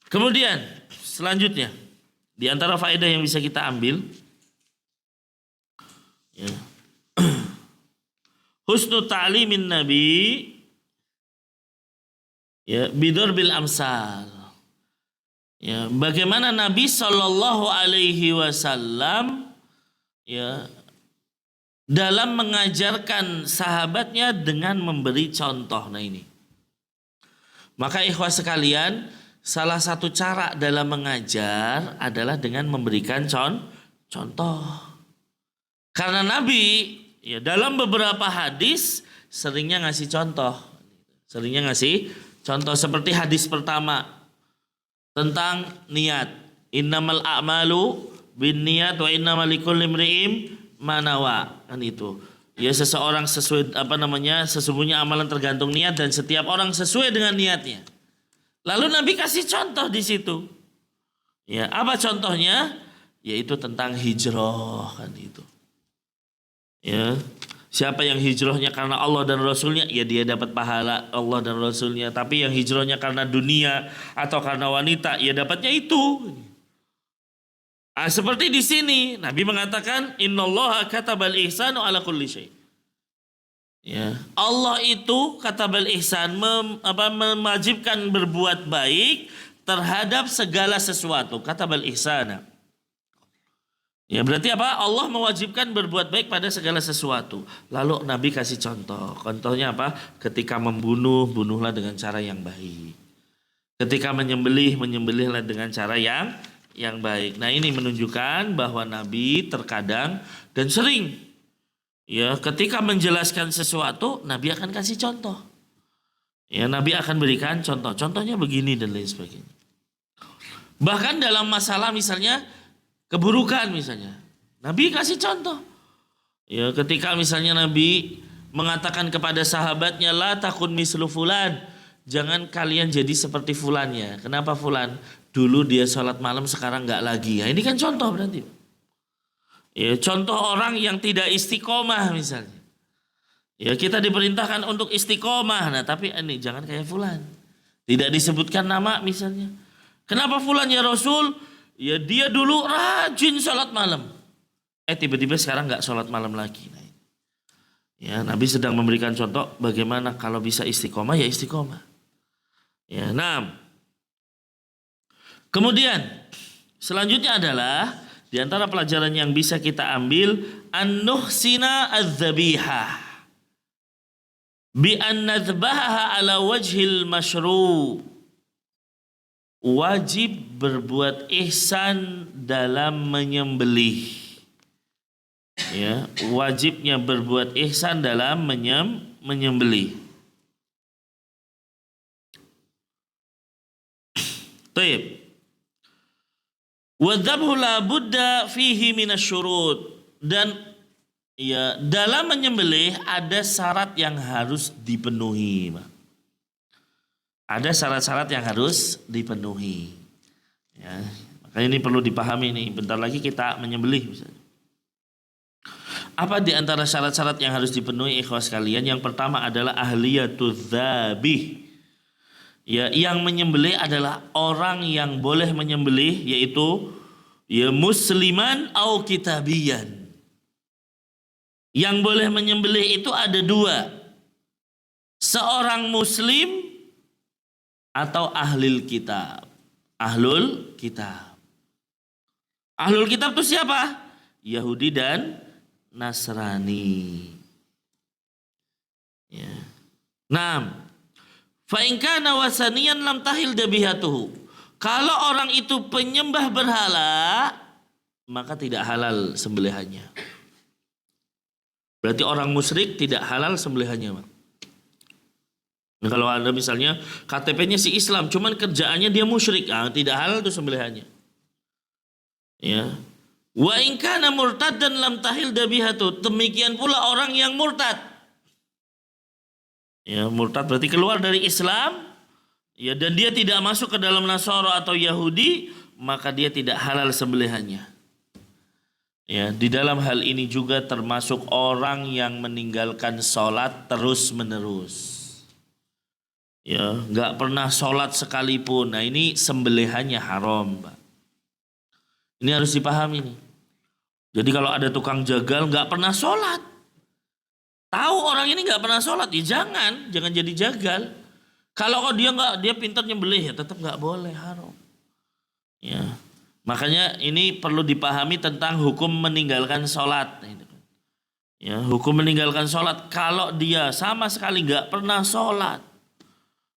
Kemudian selanjutnya di antara faedah yang bisa kita ambil, ya, husnu ta'limin nabi, ya, bidur bil amsal. Ya, bagaimana Nabi Shallallahu Alaihi Wasallam, ya, dalam mengajarkan sahabatnya dengan memberi contoh. Nah ini. Maka ikhwah sekalian, salah satu cara dalam mengajar adalah dengan memberikan contoh. Karena Nabi ya dalam beberapa hadis seringnya ngasih contoh. Seringnya ngasih contoh seperti hadis pertama tentang niat. Innamal a'malu binniyat wa innamal likulli imri'in manawa kan itu. Ya seseorang sesuai sesungguhnya amalan tergantung niat dan setiap orang sesuai dengan niatnya. Lalu Nabi kasih contoh di situ. Ya, apa contohnya? Yaitu tentang hijrah kan itu. Ya, siapa yang hijrahnya karena Allah dan Rasulnya, ya dia dapat pahala Allah dan Rasulnya. Tapi yang hijrahnya karena dunia atau karena wanita, ya dapatnya itu. Seperti di sini Nabi mengatakan innallaha katabal ihsanu ala kulli syai. Ya, Allah itu katabal ihsan mewajibkan berbuat baik terhadap segala sesuatu. Katabal ihsana. Ya, berarti apa? Allah mewajibkan berbuat baik pada segala sesuatu. Lalu Nabi kasih contoh. Contohnya apa? Ketika membunuh, bunuhlah dengan cara yang baik. Ketika menyembelih, menyembelihlah dengan cara yang baik. Nah ini menunjukkan bahwa Nabi terkadang dan sering ya ketika menjelaskan sesuatu Nabi akan kasih contoh. Ya Nabi akan berikan contoh. Contohnya begini dan lain sebagainya. Bahkan dalam masalah misalnya keburukan misalnya Nabi kasih contoh. Ya ketika misalnya Nabi mengatakan kepada sahabatnya la takun mislu fulan, jangan kalian jadi seperti fulannya. Kenapa fulan? Dulu dia sholat malam sekarang nggak lagi. Ya, ini kan contoh berarti. Ya, contoh orang yang tidak istiqomah misalnya. Ya kita diperintahkan untuk istiqomah. Nah tapi ini jangan kayak fulan. Tidak disebutkan nama misalnya. Kenapa fulan ya Rasul? Ya dia dulu rajin sholat malam. Tiba-tiba sekarang nggak sholat malam lagi. Ya, Nabi sedang memberikan contoh bagaimana kalau bisa istiqomah ya istiqomah. Ya, nah. Kemudian selanjutnya adalah di antara pelajaran yang bisa kita ambil an-nuhsina adz-dzabihah bi an nadhbaha ala wajhil masyru'. Wajib berbuat ihsan dalam menyembelih. Ya, wajibnya berbuat ihsan dalam menyembelih. Baik. Wa dzabhu la budda fihi minasyurut. Dan ya, dalam menyembelih ada syarat yang harus dipenuhi. Ada syarat-syarat yang harus dipenuhi. Ya, makanya ini perlu dipahami nih. Bentar lagi kita menyembelih misalnya. Apa di antara syarat-syarat yang harus dipenuhi ikhwas sekalian? Yang pertama adalah ahliyatudz dzabih. Ya, yang menyembelih adalah orang yang boleh menyembelih, yaitu ya musliman au kitabiyan. Yang boleh menyembelih itu ada dua. Seorang muslim atau ahlul kitab. Ahlul kitab. Ahlul kitab itu siapa? Yahudi dan Nasrani. Ya. Nah, fa in kana wasaniyan lam tahil dabihatuhu. Kalau orang itu penyembah berhala, maka tidak halal sembelihannya. Berarti orang musyrik tidak halal sembelihannya, Pak. Nah, kalau ada misalnya KTP-nya si Islam, cuman kerjaannya dia musyrik, tidak halal itu sembelihannya. Ya. Wa in kana murtaddan lam tahil dabihatu. Demikian pula orang yang murtad. Ya, murtad berarti keluar dari Islam, ya, dan dia tidak masuk ke dalam Nasara atau Yahudi, maka dia tidak halal sembelihannya. Ya, di dalam hal ini juga termasuk orang yang meninggalkan sholat terus-menerus. Ya, nggak pernah sholat sekalipun. Nah, ini sembelihannya haram, Pak. Ini harus dipahami nih. Jadi kalau ada tukang jagal nggak pernah sholat, tahu orang ini nggak pernah sholat, ya jangan jadi jagal. Kalau dia pintar nyembelih, ya tetap nggak boleh, haram. Ya, makanya ini perlu dipahami tentang hukum meninggalkan sholat. Ya, hukum meninggalkan sholat. Kalau dia sama sekali nggak pernah sholat,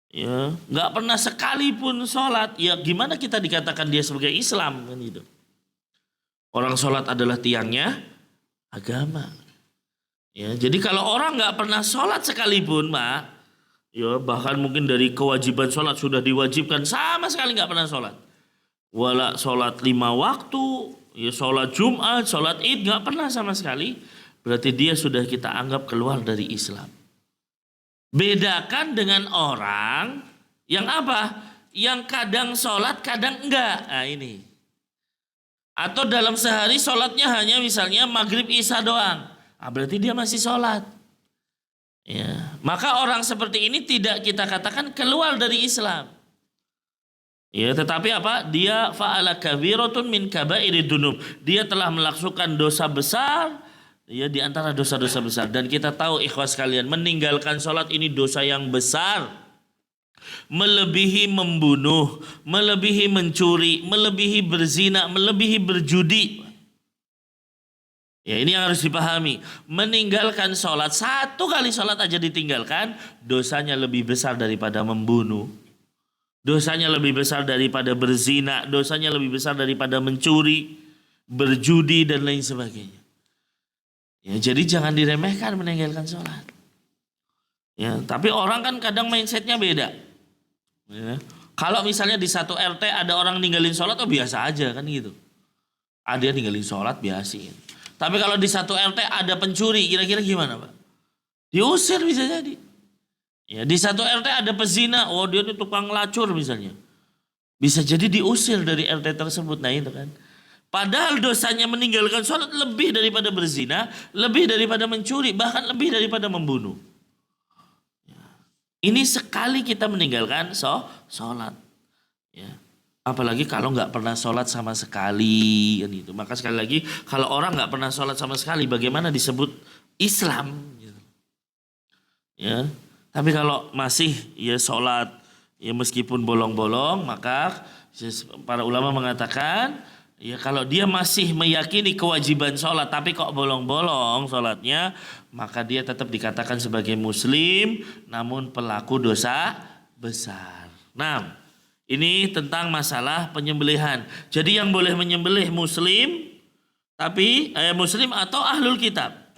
ya nggak pernah sekalipun sholat, ya gimana kita dikatakan dia sebagai Islam kan gitu? Orang sholat adalah tiangnya agama. Ya, jadi kalau orang nggak pernah sholat sekalipun, Pak, ya bahkan mungkin dari kewajiban sholat sudah diwajibkan sama sekali nggak pernah sholat. Wala sholat 5 waktu, ya sholat Jumat, sholat Id nggak pernah sama sekali. Berarti dia sudah kita anggap keluar dari Islam. Bedakan dengan orang yang apa? Yang kadang sholat, kadang enggak. Nah ini. Atau dalam sehari sholatnya hanya misalnya maghrib isya doang. Berarti dia masih sholat. Ya. Maka orang seperti ini tidak kita katakan keluar dari Islam. Ya, tetapi apa? Dia fa'ala kabiratun min kabairid dunub. Dia telah melakukan dosa besar, ya, di antara dosa-dosa besar. Dan kita tahu ikhwas sekalian, meninggalkan sholat ini dosa yang besar. Melebihi membunuh, melebihi mencuri, melebihi berzina, melebihi berjudi. Ya, ini yang harus dipahami. Meninggalkan sholat, 1 kali sholat aja ditinggalkan, dosanya lebih besar daripada membunuh. Dosanya lebih besar daripada berzina, dosanya lebih besar daripada mencuri, berjudi, dan lain sebagainya. Ya, jadi jangan diremehkan meninggalkan sholat. Ya, tapi orang kan kadang mindsetnya beda. Ya. Kalau misalnya di satu RT ada orang ninggalin sholat, biasa aja kan gitu. Ada yang ninggalin sholat biasin. Tapi kalau di satu RT ada pencuri, kira-kira gimana, Pak? Diusir bisa jadi. Ya, di satu RT ada pezina, dia itu tukang lacur misalnya. Bisa jadi diusir dari RT tersebut. Nah itu kan. Padahal dosanya meninggalkan sholat lebih daripada berzina, lebih daripada mencuri, bahkan lebih daripada membunuh. Ini sekali kita meninggalkan sholat. Ya. Apalagi kalau nggak pernah sholat sama sekali, kan itu. Maka sekali lagi, kalau orang nggak pernah sholat sama sekali, bagaimana disebut Islam? Gitu. Ya. Tapi kalau masih ya sholat, ya meskipun bolong-bolong, maka para ulama mengatakan, ya kalau dia masih meyakini kewajiban sholat, tapi kok bolong-bolong sholatnya, maka dia tetap dikatakan sebagai muslim, namun pelaku dosa besar. Nah, ini tentang masalah penyembelihan. Jadi yang boleh menyembelih muslim, tapi muslim atau ahlul kitab.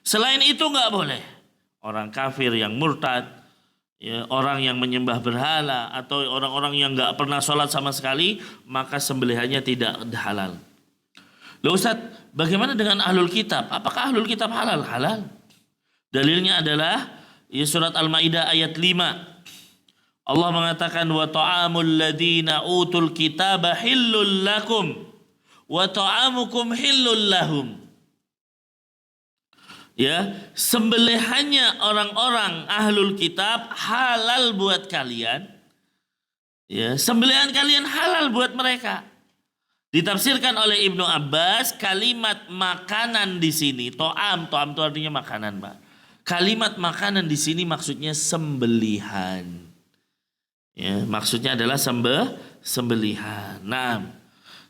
Selain itu nggak boleh. Orang kafir yang murtad, ya, orang yang menyembah berhala, atau orang-orang yang nggak pernah sholat sama sekali, maka sembelihannya tidak halal. Loh Ustaz, bagaimana dengan ahlul kitab? Apakah ahlul kitab halal? Halal. Dalilnya adalah ya, surat Al-Maidah ayat 5. Allah mengatakan wa ta'amul ladzina utul kitaba hillul lakum wa ta'amukum hillul lahum. Ya, sembelihannya orang-orang ahlul kitab halal buat kalian. Ya, sembelihan kalian halal buat mereka. Ditafsirkan oleh Ibnu Abbas, kalimat makanan di sini, to'am itu artinya makanan, Pak. Kalimat makanan di sini maksudnya sembelihan. Ya, maksudnya adalah sembelihan. Nah,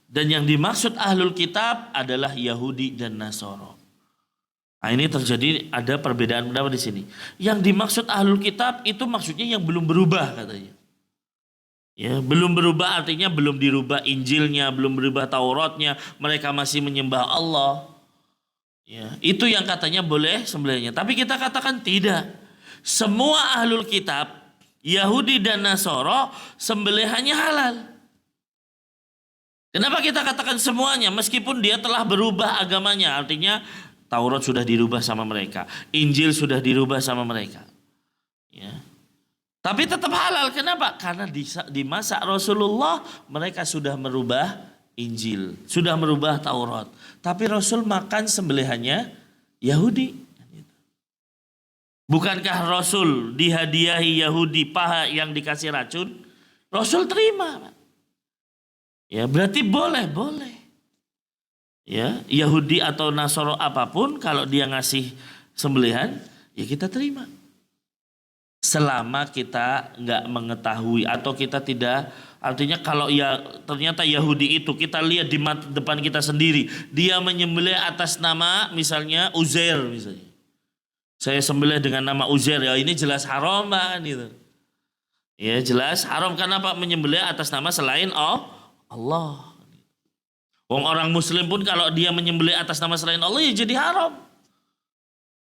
dan yang dimaksud ahlul kitab adalah Yahudi dan Nasoro. Nah, ini terjadi ada perbedaan pendapat di sini. Yang dimaksud ahlul kitab itu maksudnya yang belum berubah katanya. Ya, belum berubah artinya belum dirubah Injilnya, belum berubah Tauratnya, mereka masih menyembah Allah. Ya, itu yang katanya boleh sembelihnya. Tapi kita katakan tidak. Semua ahlul kitab, Yahudi dan Nasoro, sembelihannya halal. Kenapa kita katakan semuanya? Meskipun dia telah berubah agamanya, artinya Taurat sudah dirubah sama mereka, Injil sudah dirubah sama mereka. Ya. Tapi tetap halal. Kenapa? Karena di masa Rasulullah mereka sudah merubah Injil, sudah merubah Taurat. Tapi Rasul makan sembelihannya Yahudi. Bukankah Rasul dihadiahi Yahudi paha yang dikasih racun? Rasul terima. Ya, berarti boleh. Ya, Yahudi atau Nasoro apapun kalau dia ngasih sembelihan, ya kita terima. Selama kita nggak mengetahui atau kita tidak, artinya kalau ya ternyata Yahudi itu kita lihat di depan kita sendiri, dia menyembelih atas nama misalnya Uzair misalnya. Saya sembelih dengan nama Uzair, ya ini jelas haram kan gitu. Ya jelas haram. Kenapa menyembelih atas nama selain Allah? Wong orang Muslim pun kalau dia menyembelih atas nama selain Allah ya jadi haram.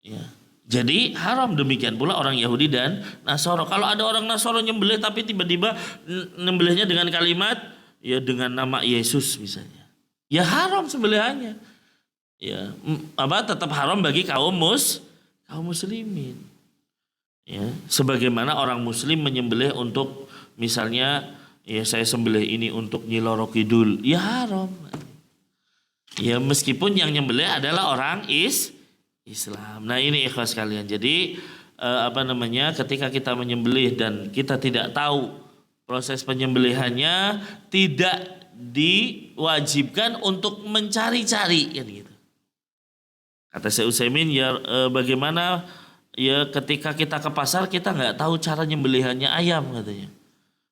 Ya, jadi haram. Demikian pula orang Yahudi dan Nasoro. Kalau ada orang Nasoro nyembelih tapi tiba-tiba nyembelihnya dengan kalimat ya dengan nama Yesus misalnya, ya haram sembelihannya. Ya, tetap haram bagi kaum muslimin. Ya, sebagaimana orang Muslim menyembelih untuk misalnya ya saya sembelih ini untuk Nyi Loro Kidul, ya haram. Ya meskipun yang nyembelih adalah orang Islam. Nah ini ikhlas sekalian. Jadi ketika kita menyembelih dan kita tidak tahu proses penyembelihannya, tidak diwajibkan untuk mencari-cari kan gitu. Kata Syekh Utsaimin ya bagaimana ya ketika kita ke pasar kita nggak tahu cara nyembelihannya ayam katanya.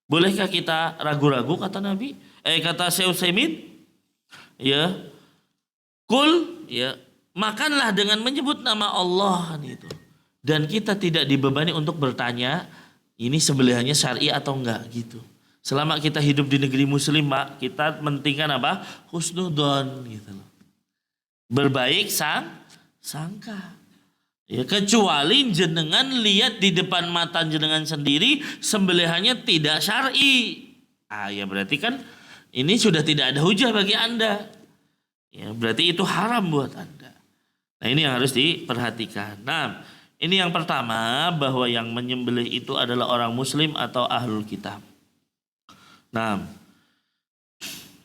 Bolehkah kita ragu-ragu kata Nabi? Kata Syekh Utsaimin ya kul ya makanlah dengan menyebut nama Allah itu. Dan kita tidak dibebani untuk bertanya ini sembelihannya syar'i atau enggak gitu. Selama kita hidup di negeri muslim, Pak, kita mentingkan apa? Husnudzon gitu loh. Berbaik sangka. Ya kecuali jenengan lihat di depan mata jenengan sendiri sembelihannya tidak syar'i. Ya berarti kan ini sudah tidak ada hujah bagi Anda. Ya, berarti itu haram buat Anda. Nah ini yang harus diperhatikan. Nah ini yang pertama, bahwa yang menyembelih itu adalah orang muslim atau ahlul kitab. Nah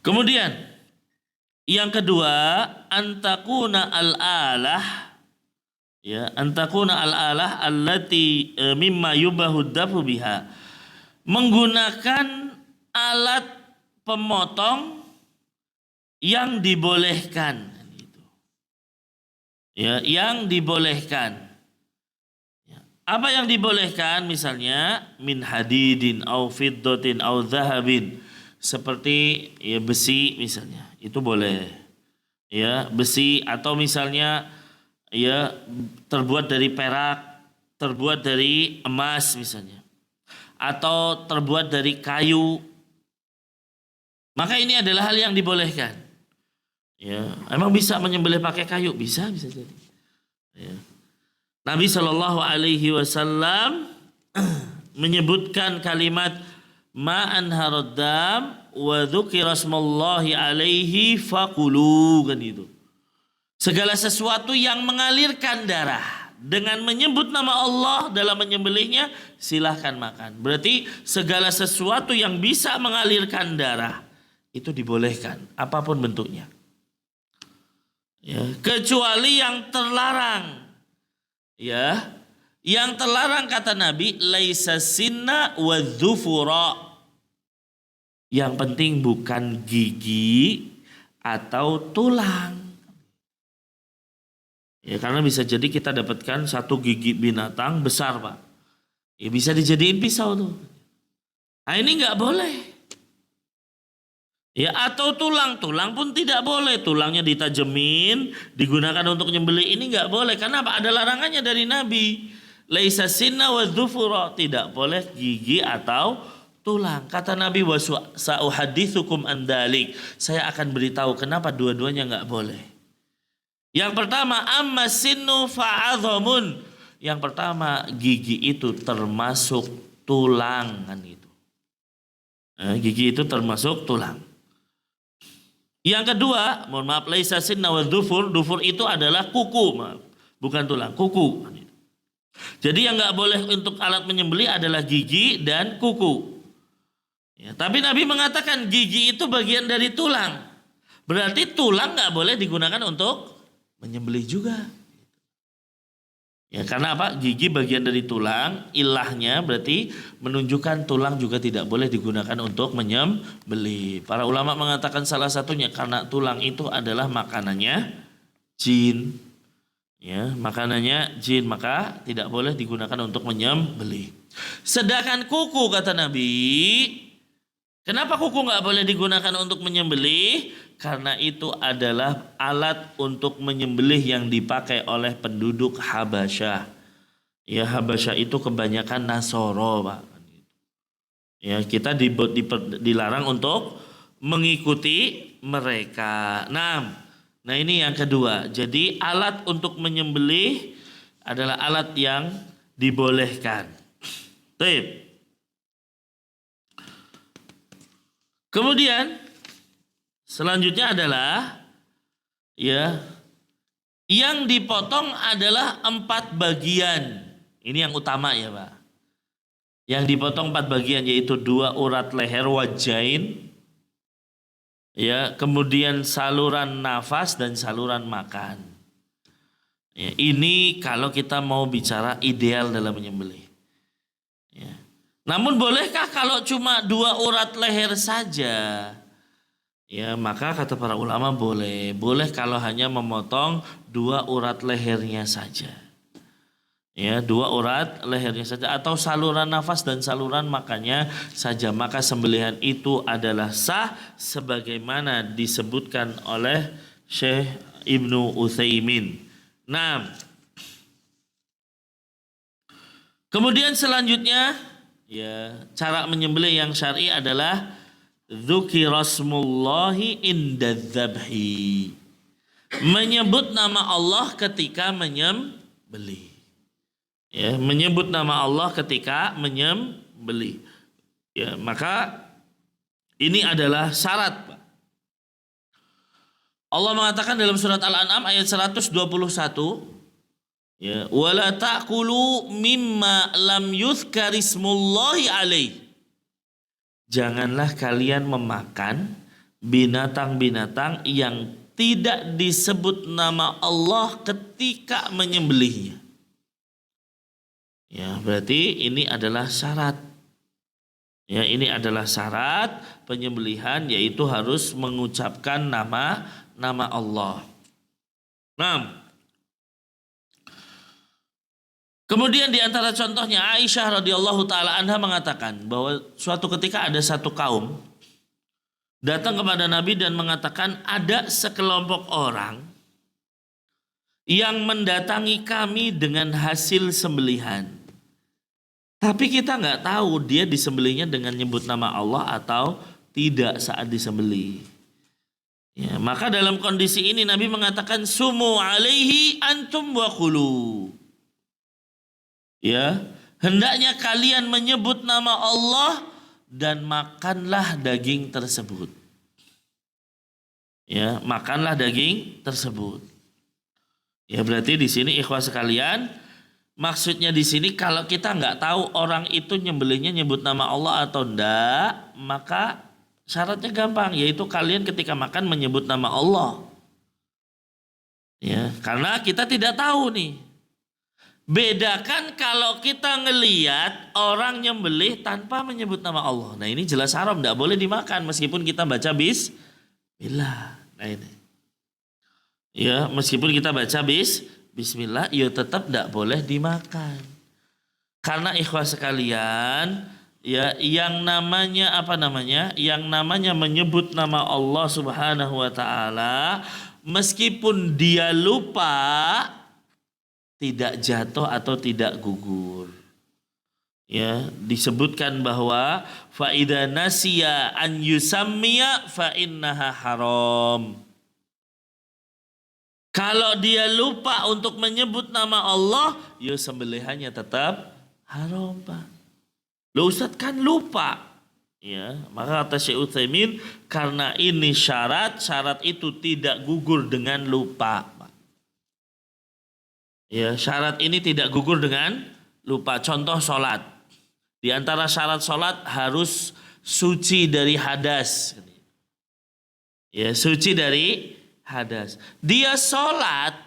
kemudian yang kedua, antakuna al-alah Ya, antakuna al-alah allati mimma yubahu dafu biha. Menggunakan alat pemotong yang dibolehkan. Ya, yang dibolehkan. Ya. Apa yang dibolehkan? Misalnya min hadidin au fiddatin au zahabin. Seperti ya besi misalnya, itu boleh. Ya, besi atau misalnya ya terbuat dari perak, terbuat dari emas misalnya, atau terbuat dari kayu, maka ini adalah hal yang dibolehkan. Ya, emang bisa menyembelih pakai kayu? Bisa jadi. Ya. Nabi Shallallahu Alaihi Wasallam menyebutkan kalimat ma'an haradam wa dzukira smallahi alaihi faqulu, kan itu. Segala sesuatu yang mengalirkan darah dengan menyebut nama Allah dalam menyembelihnya, silahkan makan. Berarti segala sesuatu yang bisa mengalirkan darah itu dibolehkan, apapun bentuknya. Ya, kecuali yang terlarang. Ya, yang terlarang kata Nabi, laisa sinna wa dzufura. Yang penting bukan gigi atau tulang. Ya, karena bisa jadi kita dapatkan satu gigi binatang besar, Pak. Ya, bisa dijadiin pisau tuh. Nah, ini nggak boleh. Ya, atau tulang pun tidak boleh. Tulangnya ditajemin, digunakan untuk nyembelih, ini nggak boleh. Karena apa? Ada larangannya dari Nabi. Laisa sinna wa dzufura, tidak boleh gigi atau tulang. Kata Nabi, wa sa'uhaditsukum an dzalik. Saya akan beritahu kenapa dua-duanya nggak boleh. Yang pertama, amma sinnu fa'adhamun. Yang pertama, gigi itu termasuk tulang, kan gitu. Gigi itu termasuk tulang. Yang kedua, mohon maaf, laisa sinna wa dzufur. Dzufur itu adalah kuku, maaf, bukan tulang, kuku. Jadi yang nggak boleh untuk alat menyembelih adalah gigi dan kuku. Ya, tapi Nabi mengatakan gigi itu bagian dari tulang. Berarti tulang nggak boleh digunakan untuk menyembelih juga. Ya, karena apa? Gigi bagian dari tulang, ilahnya berarti menunjukkan tulang juga tidak boleh digunakan untuk menyembelih. Para ulama mengatakan salah satunya karena tulang itu adalah makanannya jin. Ya, makanannya jin, maka tidak boleh digunakan untuk menyembelih. Sedangkan kuku kata Nabi, kenapa kuku nggak boleh digunakan untuk menyembelih? Karena itu adalah alat untuk menyembelih yang dipakai oleh penduduk Habasyah. Ya, Habasyah itu kebanyakan Nasoro, Pak. Ya, kita dilarang untuk mengikuti mereka. Nah ini yang kedua. Jadi alat untuk menyembelih adalah alat yang dibolehkan. Baik. Kemudian selanjutnya adalah ya yang dipotong adalah 4 bagian. Ini yang utama ya, Pak. Yang dipotong 4 bagian yaitu 2 urat leher wajain, ya, kemudian saluran nafas dan saluran makan. Ya, ini kalau kita mau bicara ideal dalam menyembelih. Ya. Namun bolehkah kalau cuma 2 urat leher saja? Ya, maka kata para ulama boleh. Boleh kalau hanya memotong 2 urat lehernya saja. Ya, 2 urat lehernya saja atau saluran nafas dan saluran makannya saja. Maka sembelihan itu adalah sah sebagaimana disebutkan oleh Syekh Ibnu Utsaimin. Nah, kemudian selanjutnya ya, cara menyembelih yang syar'i adalah dzukirasmullahi inda dzabhi. Menyebut nama Allah ketika menyembelih. Ya, menyebut nama Allah ketika menyembelih. Ya, maka ini adalah syarat, Pak. Allah mengatakan dalam surat Al-An'am ayat 121, ya, wala ta'kulu mimma lam yuzkarismullahi alaihi. Janganlah kalian memakan binatang-binatang yang tidak disebut nama Allah ketika menyembelihnya. Ya, berarti ini adalah syarat. Ya, ini adalah syarat penyembelihan, yaitu harus mengucapkan nama Allah. Nah, kemudian di antara contohnya Aisyah radhiyallahu taala anha mengatakan bahwa suatu ketika ada satu kaum datang kepada Nabi dan mengatakan ada sekelompok orang yang mendatangi kami dengan hasil sembelihan. Tapi kita nggak tahu dia disembelihnya dengan nyebut nama Allah atau tidak saat disembelih. Ya, maka dalam kondisi ini Nabi mengatakan sumu alaihi antum wa kulu. Ya, hendaknya kalian menyebut nama Allah dan makanlah daging tersebut. Ya, makanlah daging tersebut. Ya, berarti di sini ikhwah sekalian, maksudnya di sini kalau kita nggak tahu orang itu nyembelihnya nyebut nama Allah atau enggak, maka syaratnya gampang, yaitu kalian ketika makan menyebut nama Allah. Ya, karena kita tidak tahu nih. Bedakan kalau kita ngeliat orang nyembelih tanpa menyebut nama Allah. Nah, ini jelas haram, tidak boleh dimakan meskipun kita baca bismillah. Nah ini. Ya, meskipun kita baca bismillah, ya tetap tidak boleh dimakan. Karena ikhwah sekalian, ya yang namanya Yang namanya menyebut nama Allah Subhanahu wa taala, meskipun dia lupa, tidak jatuh atau tidak gugur. Ya, disebutkan bahwa fa idza nasiya an yusammiya fa innaha haram. Kalau dia lupa untuk menyebut nama Allah, ya sembelihannya tetap haram, Pak. Loh Ustaz, kan lupa. Ya, maka kata Syekh Utsaimin, karena ini syarat itu tidak gugur dengan lupa. Ya, syarat ini tidak gugur dengan lupa. Contoh sholat. Di antara syarat sholat harus suci dari hadas. Ya, suci dari hadas. Dia sholat,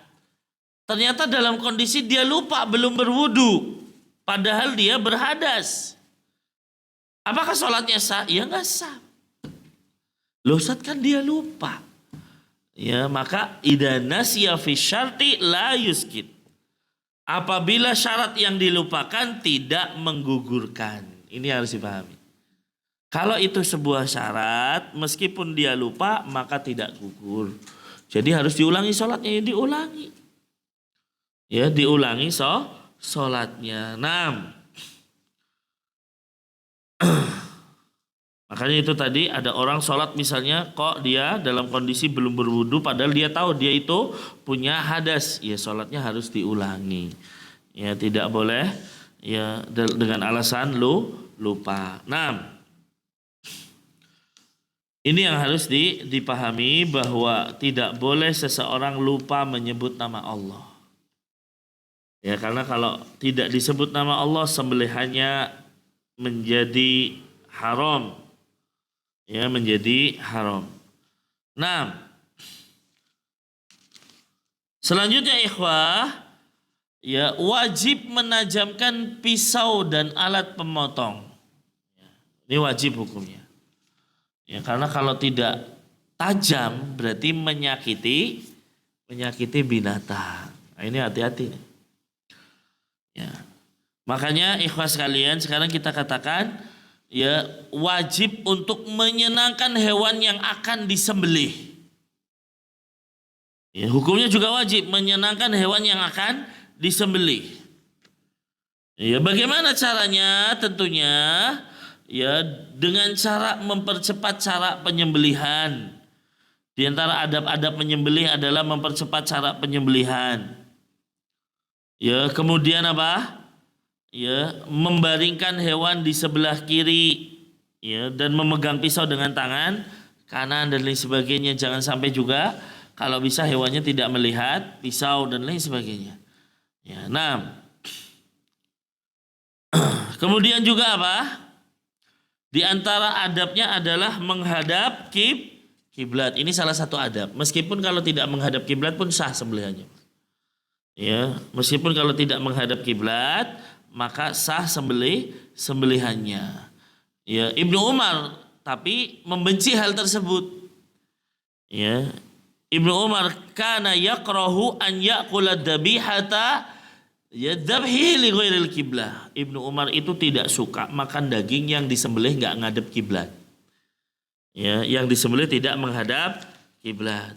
ternyata dalam kondisi dia lupa belum berwudu. Padahal dia berhadas. Apakah sholatnya sah? Ya nggak sah. Loh Ustaz, kan dia lupa. Ya, maka idza nasiya fi syarti la yuskit. Apabila syarat yang dilupakan tidak menggugurkan. Ini harus dipahami. Kalau itu sebuah syarat, meskipun dia lupa, maka tidak gugur. Jadi harus diulangi sholatnya, ya diulangi. Ya, diulangi sholatnya. Makanya itu tadi ada orang sholat misalnya, kok dia dalam kondisi belum berwudu, padahal dia tahu dia itu punya hadas, ya sholatnya harus diulangi. Ya, tidak boleh ya dengan alasan lupa. Ini yang harus dipahami, bahwa tidak boleh seseorang lupa menyebut nama Allah. Ya, karena kalau tidak disebut nama Allah, sembelihannya menjadi haram. Ya, menjadi haram. Selanjutnya ikhwah, ya wajib menajamkan pisau dan alat pemotong. Ini wajib hukumnya. Ya, karena kalau tidak tajam berarti menyakiti binatang. Nah, ini hati-hati. Ya. Makanya ikhwah sekalian, sekarang kita katakan ya wajib untuk menyenangkan hewan yang akan disembelih. Ya, hukumnya juga wajib menyenangkan hewan yang akan disembelih. Ya, bagaimana caranya? Tentunya ya dengan cara mempercepat cara penyembelihan. Di antara adab-adab penyembelih adalah mempercepat cara penyembelihan. Ya, kemudian apa? Ya, membaringkan hewan di sebelah kiri, ya, dan memegang pisau dengan tangan kanan dan lain sebagainya. Jangan sampai juga kalau bisa hewannya tidak melihat pisau dan lain sebagainya. Ya, kemudian juga apa? Di antara adabnya adalah menghadap kiblat. Ini salah satu adab. Meskipun kalau tidak menghadap kiblat pun sah sembelihannya. Ya, meskipun kalau tidak menghadap kiblat maka sah sembelihannya. Ya, Ibnu Umar tapi membenci hal tersebut. Ya, Ibnu Umar kana yakrahu an ya'kula dzabihata ya dzabhi li ghairil kiblah. Ibnu Umar itu tidak suka makan daging yang disembelih enggak ngadep kiblat. Ya, yang disembelih tidak menghadap kiblat.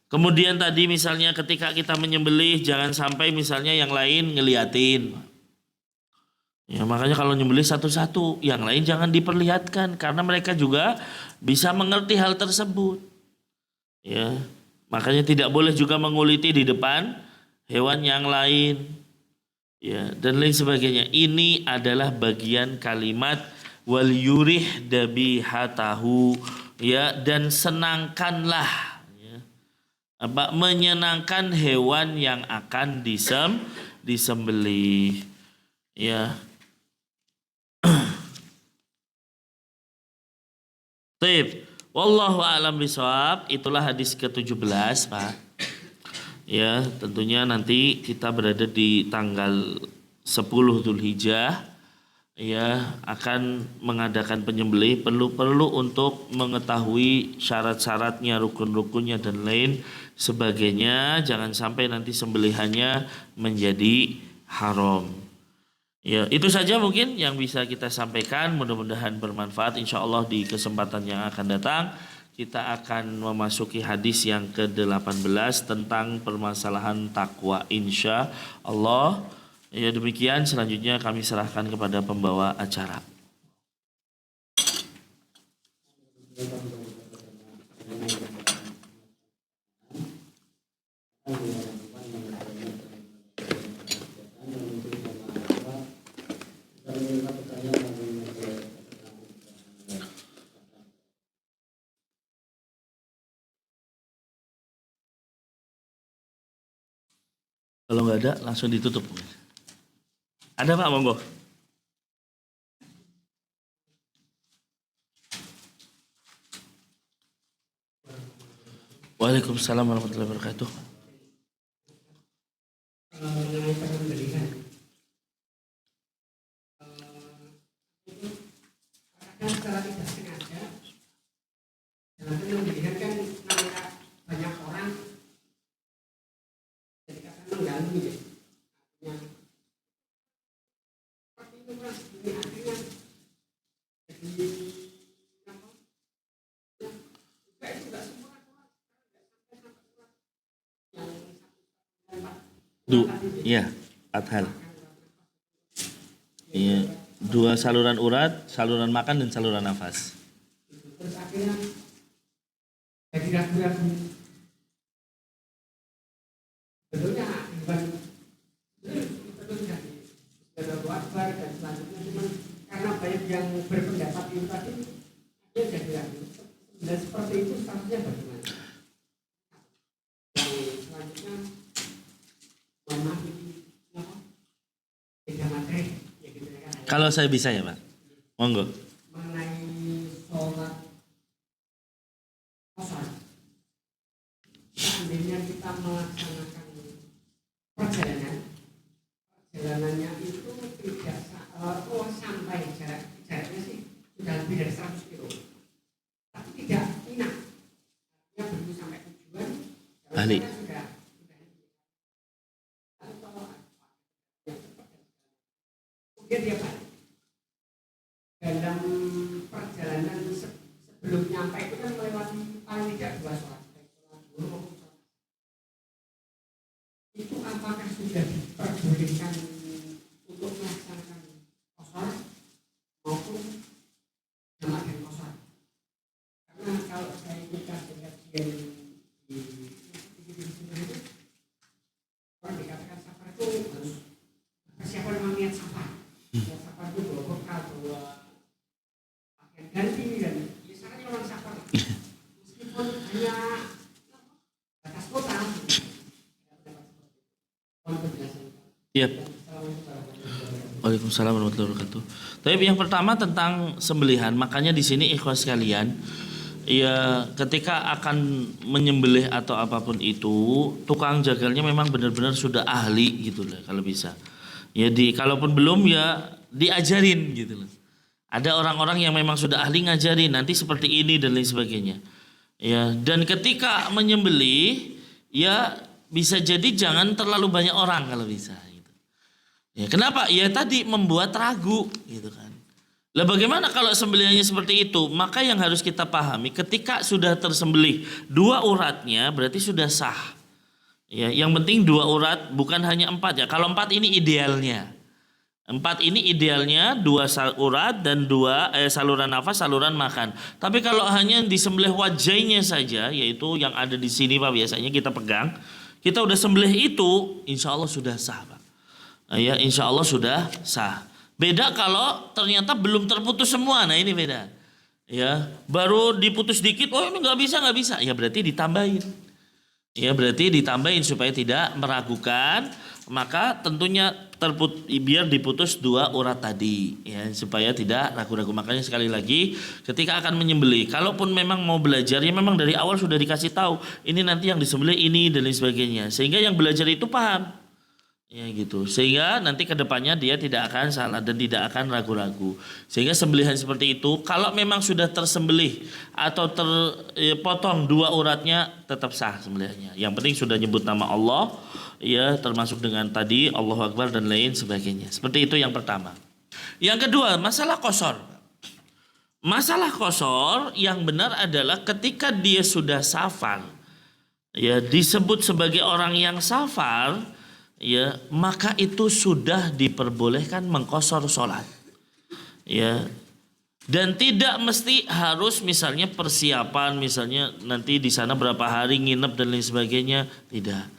Kemudian tadi misalnya ketika kita menyembelih jangan sampai misalnya yang lain ngeliatin. Ya, makanya kalau nyembelih satu-satu, yang lain jangan diperlihatkan karena mereka juga bisa mengerti hal tersebut. Ya, makanya tidak boleh juga menguliti di depan hewan yang lain. Ya, dan lain sebagainya. Ini adalah bagian kalimat wal yurih dabihatahu, ya, dan senangkanlah, menyenangkan hewan yang akan disembelih. Ya. Baik. Wallahu a'lam bishawab. Itulah hadis ke-17, Pak. Ya, tentunya nanti kita berada di tanggal 10 Dzulhijjah, ya, akan mengadakan penyembelih. Perlu untuk mengetahui syarat-syaratnya, rukun-rukunnya dan lain sebagainya. Jangan sampai nanti sembelihannya menjadi haram. Ya, itu saja mungkin yang bisa kita sampaikan. Mudah-mudahan bermanfaat. Insya Allah di kesempatan yang akan datang kita akan memasuki hadis yang ke-18 tentang permasalahan takwa, insya Allah. Ya, demikian, selanjutnya kami serahkan kepada pembawa acara. Kalau nggak ada langsung ditutup. Ada Pak, monggo. Waalaikumsalam warahmatullahi wabarakatuh. Mengenai penyembelihan, kadang secara tidak sengaja dalam penyembelihan kan namanya banyak orang jadi kadang mengganggu ya. Seperti itu kan, ini akhirnya jadi apa? Ya, juga itu nggak semua yang Iya, adhal. Iya, 2 saluran urat, saluran makan dan saluran nafas. terus akhirnya jadi ragu-ragu. Betulnya bukan betul jadi Allahu Akbar dan selanjutnya, cuma karena banyak yang berpendapat itu tadi dia jadi ragu. Dan seperti itu statusnya bagaimana? Yang selanjutnya mohon maaf ini apa? Tidak materi ya gitu ya kan. Kalau saya bisa ya Pak, monggo. Mengenai sholat qasar, seandainya kita melaksanakan perjalanannya itu tidak sampai jaraknya sih sudah lebih dari 100 kilo, tapi tidak inap, dia belum sampai tujuan. Balik. Kemudian dia balik. Dalam perjalanan sebelum nyampe itu kan melewati paling tidak 2 sholat, baik sholat zuhur maupun sholat. Itu apakah sudah diperbolehkan untuk melaksanakan qasar maupun jamak dan qasar? Karena kalau saya ikutkan kajian di sini itu, orang dikatakan safar itu harus persiapan memang niat safar. Niat safar itu bawa bekal, bawa pakaian ganti dan biasanya orang safar meskipun hanya batas kota. Iya. Waalaikumsalam warahmatullahi wabarakatuh. Tapi yang pertama tentang sembelihan, makanya di sini ikhwas sekalian, Ya, ketika akan menyembelih atau apapun itu, tukang jagalnya memang benar-benar sudah ahli gitu loh kalau bisa. Ya kalaupun belum ya diajarin gitu loh. Ada orang-orang yang memang sudah ahli ngajarin nanti seperti ini dan lain sebagainya. Ya, dan ketika menyembelih ya bisa jadi jangan terlalu banyak orang kalau bisa gitu. Ya, kenapa? Ya tadi membuat ragu gitu kan. Lah bagaimana kalau sembelihannya seperti itu? Maka yang harus kita pahami ketika sudah tersembelih dua uratnya berarti sudah sah. Ya, yang penting dua urat bukan hanya empat ya. Kalau empat ini idealnya. Empat ini idealnya dua urat dan dua saluran nafas, saluran makan. Tapi kalau hanya disembelih wajahnya saja, yaitu yang ada di sini Pak biasanya kita pegang, kita udah sembelih itu, insya Allah sudah sah Pak. Ya, insya Allah sudah sah. Beda kalau ternyata belum terputus semua, nah ini beda. Ya, baru diputus dikit, oh ini nggak bisa, ya berarti ditambahin. Ya berarti ditambahin supaya tidak meragukan, maka tentunya biar diputus dua urat tadi, ya supaya tidak ragu-ragu. Makanya sekali lagi, ketika akan menyembelih, kalaupun memang mau belajar, ya memang dari awal sudah dikasih tahu, ini nanti yang disembelih ini dan lain sebagainya, sehingga yang belajar itu paham. Ya gitu, sehingga nanti kedepannya dia tidak akan salah dan tidak akan ragu-ragu. Sehingga sembelihan seperti itu, kalau memang sudah tersembelih atau terpotong dua uratnya, tetap sah sembelihannya. Yang penting sudah nyebut nama Allah, ya termasuk dengan tadi Allahu Akbar dan lain sebagainya. Seperti itu yang pertama. Yang kedua, masalah qashar. Masalah qashar yang benar adalah ketika dia sudah safar, ya disebut sebagai orang yang safar, ya maka itu sudah diperbolehkan mengqashar sholat, ya dan tidak mesti harus misalnya persiapan, misalnya nanti di sana berapa hari nginep dan lain sebagainya, tidak,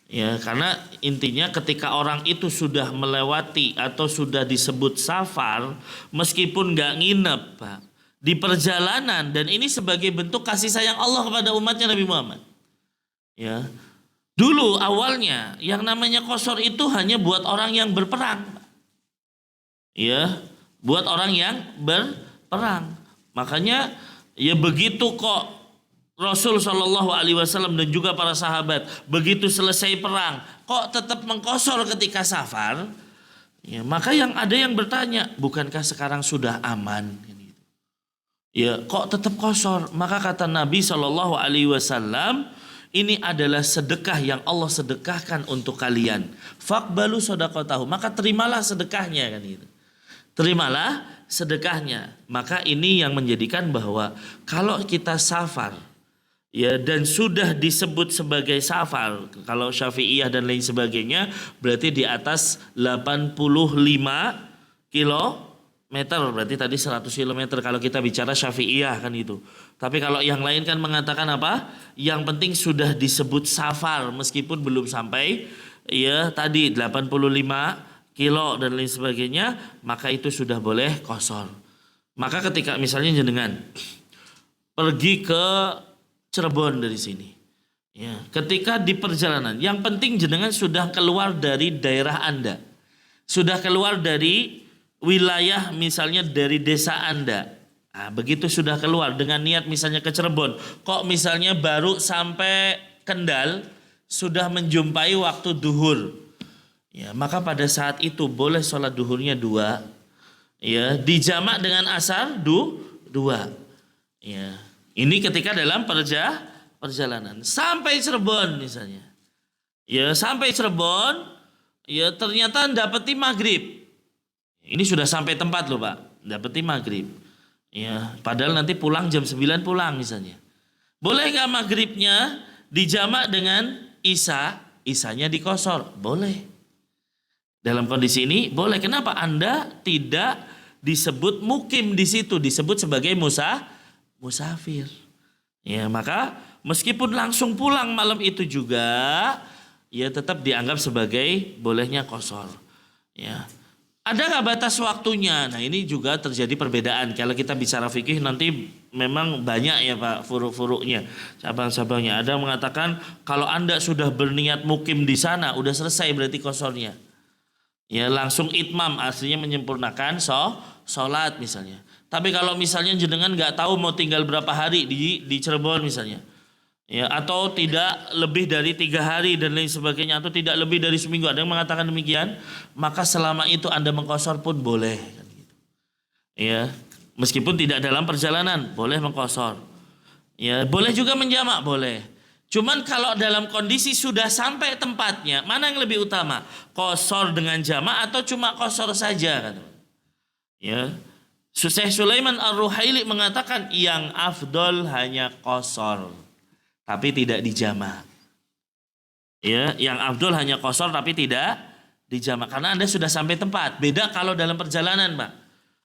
ya karena intinya ketika orang itu sudah melewati atau sudah disebut safar meskipun nggak nginep Pak, di perjalanan, dan ini sebagai bentuk kasih sayang Allah kepada umatnya Nabi Muhammad, ya. Dulu awalnya yang namanya qashar itu hanya buat orang yang berperang. Ya, buat orang yang berperang. Makanya ya begitu kok Rasul Shallallahu Alaihi Wasallam dan juga para sahabat begitu selesai perang kok tetap mengqashar ketika safar. Ya, maka ada yang bertanya, bukankah sekarang sudah aman? Ya, kok tetap qashar? Maka kata Nabi Shallallahu Alaihi Wasallam, ini adalah sedekah yang Allah sedekahkan untuk kalian. Faqbalu shadaqatahu, maka terimalah sedekahnya kan itu. Terimalah sedekahnya. Maka ini yang menjadikan bahwa kalau kita safar, ya dan sudah disebut sebagai safar, kalau Syafi'iyah dan lain sebagainya, berarti di atas 85 kilometer, berarti tadi 100 kilometer kalau kita bicara Syafi'iyah kan itu. Tapi kalau yang lain kan mengatakan apa? Yang penting sudah disebut safar meskipun belum sampai ya tadi 85 kilo dan lain sebagainya, maka itu sudah boleh qashar. Maka ketika misalnya jenengan pergi ke Cirebon dari sini, ya, ketika di perjalanan, yang penting jenengan sudah keluar dari daerah Anda, sudah keluar dari wilayah misalnya dari desa Anda. Nah, begitu sudah keluar dengan niat misalnya ke Cirebon, kok misalnya baru sampai Kendal sudah menjumpai waktu duhur, ya maka pada saat itu boleh sholat duhurnya 2, ya dijamak dengan asar 2, ya ini ketika dalam perjalanan sampai Cirebon misalnya, ya sampai Cirebon, ya ternyata dapeti maghrib, ini sudah sampai tempat loh Pak, dapeti maghrib. Ya, padahal nanti pulang jam 9 pulang misalnya. Boleh gak maghribnya dijamak dengan isanya diqashar? Boleh. Dalam kondisi ini boleh. Kenapa? Anda tidak disebut mukim di situ, disebut sebagai musafir. Ya, maka meskipun langsung pulang malam itu juga, ya tetap dianggap sebagai bolehnya qashar. Ya. Ada nggak batas waktunya? Nah ini juga terjadi perbedaan. Kalau kita bicara fikih nanti memang banyak ya Pak furuk-furuknya, cabang-cabangnya. Ada yang mengatakan kalau Anda sudah berniat mukim di sana, udah selesai berarti qasharnya. Ya langsung itmam, aslinya menyempurnakan sholat misalnya. Tapi kalau misalnya jenengan nggak tahu mau tinggal berapa hari di Cirebon misalnya, ya, atau tidak lebih dari 3 hari dan lain sebagainya, atau tidak lebih dari seminggu, ada yang mengatakan demikian, maka selama itu Anda mengqashar pun boleh, kan gitu. Ya, meskipun tidak dalam perjalanan boleh mengqashar. Ya, boleh juga menjamak, boleh. Cuman kalau dalam kondisi sudah sampai tempatnya, mana yang lebih utama? Qashar dengan jamak atau cuma qashar saja, kan? Ya. Syekh Sulaiman Ar-Ruhaili mengatakan yang afdol hanya qashar, tapi tidak dijamak. Ya, yang afdol hanya qashar tapi tidak dijamak karena Anda sudah sampai tempat. Beda kalau dalam perjalanan, Pak.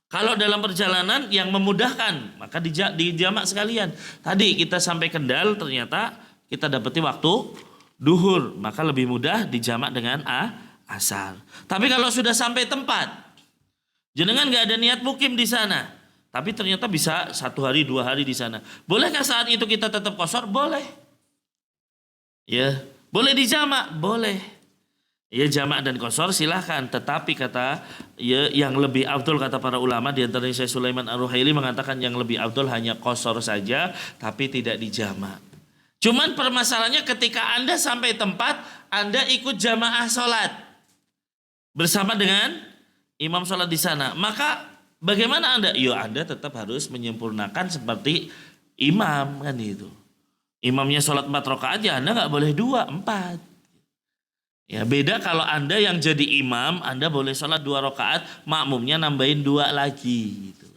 Kalau dalam perjalanan yang memudahkan, maka dijamak sekalian. Tadi kita sampai Kendal, ternyata kita dapati waktu duhur, maka lebih mudah dijamak dengan asar. Tapi kalau sudah sampai tempat, jenengan nggak ada niat mukim di sana, tapi ternyata bisa 1 hari 2 hari di sana. Bolehkah saat itu kita tetap qashar? Boleh. Ya, boleh dijamak, boleh. Ya, jamak dan qashar silahkan. Tetapi kata ya yang lebih afdol kata para ulama, di antaranya Syekh Sulaiman Ar-Ruhaili mengatakan yang lebih afdol hanya qashar saja, tapi tidak dijamak. Cuman permasalahannya ketika Anda sampai tempat, Anda ikut jamaah sholat bersama dengan imam sholat di sana, maka bagaimana Anda? Ya Anda tetap harus menyempurnakan seperti imam, kan itu. Imamnya sholat 4 rakaat, ya Anda nggak boleh 2, 4. Ya, beda kalau Anda yang jadi imam, Anda boleh sholat 2 rakaat, makmumnya nambahin 2 lagi gitu.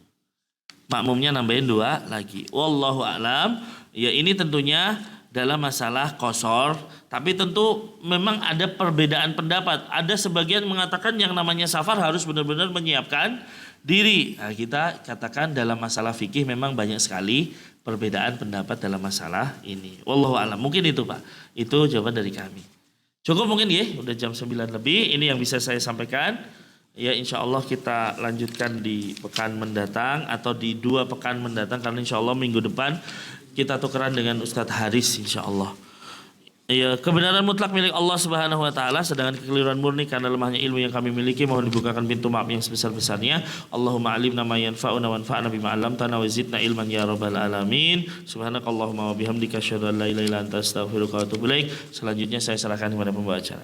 Makmumnya nambahin 2 lagi. Wallahu a'lam. Ya, ini tentunya dalam masalah qashar, tapi tentu memang ada perbedaan pendapat. Ada sebagian mengatakan yang namanya safar harus benar-benar menyiapkan diri. Nah, kita katakan dalam masalah fikih memang banyak sekali perbedaan pendapat dalam masalah ini. Wallahu a'lam. Mungkin itu, Pak. Itu jawaban dari kami. Cukup mungkin ya, udah jam 9 lebih. Ini yang bisa saya sampaikan. Ya, insya Allah kita lanjutkan di pekan mendatang atau di 2 pekan mendatang, karena insya Allah minggu depan kita tukeran dengan Ustadz Haris insya Allah. Ya, kebenaran mutlak milik Allah Subhanahu wa taala, sedangkan kekeliruan murni karena lemahnya ilmu yang kami miliki. Mohon dibukakan pintu maaf yang sebesar-besarnya. Allahumma alimna ma yanfa'una wanfa'na bima 'allamtana wa zidna ilman ya rabbal alamin. Subhanakallahumma wa bihamdika asyhadu an la ilaha illa anta astaghfiruka wa atubu ilaik. Selanjutnya saya serahkan kepada pembawa acara.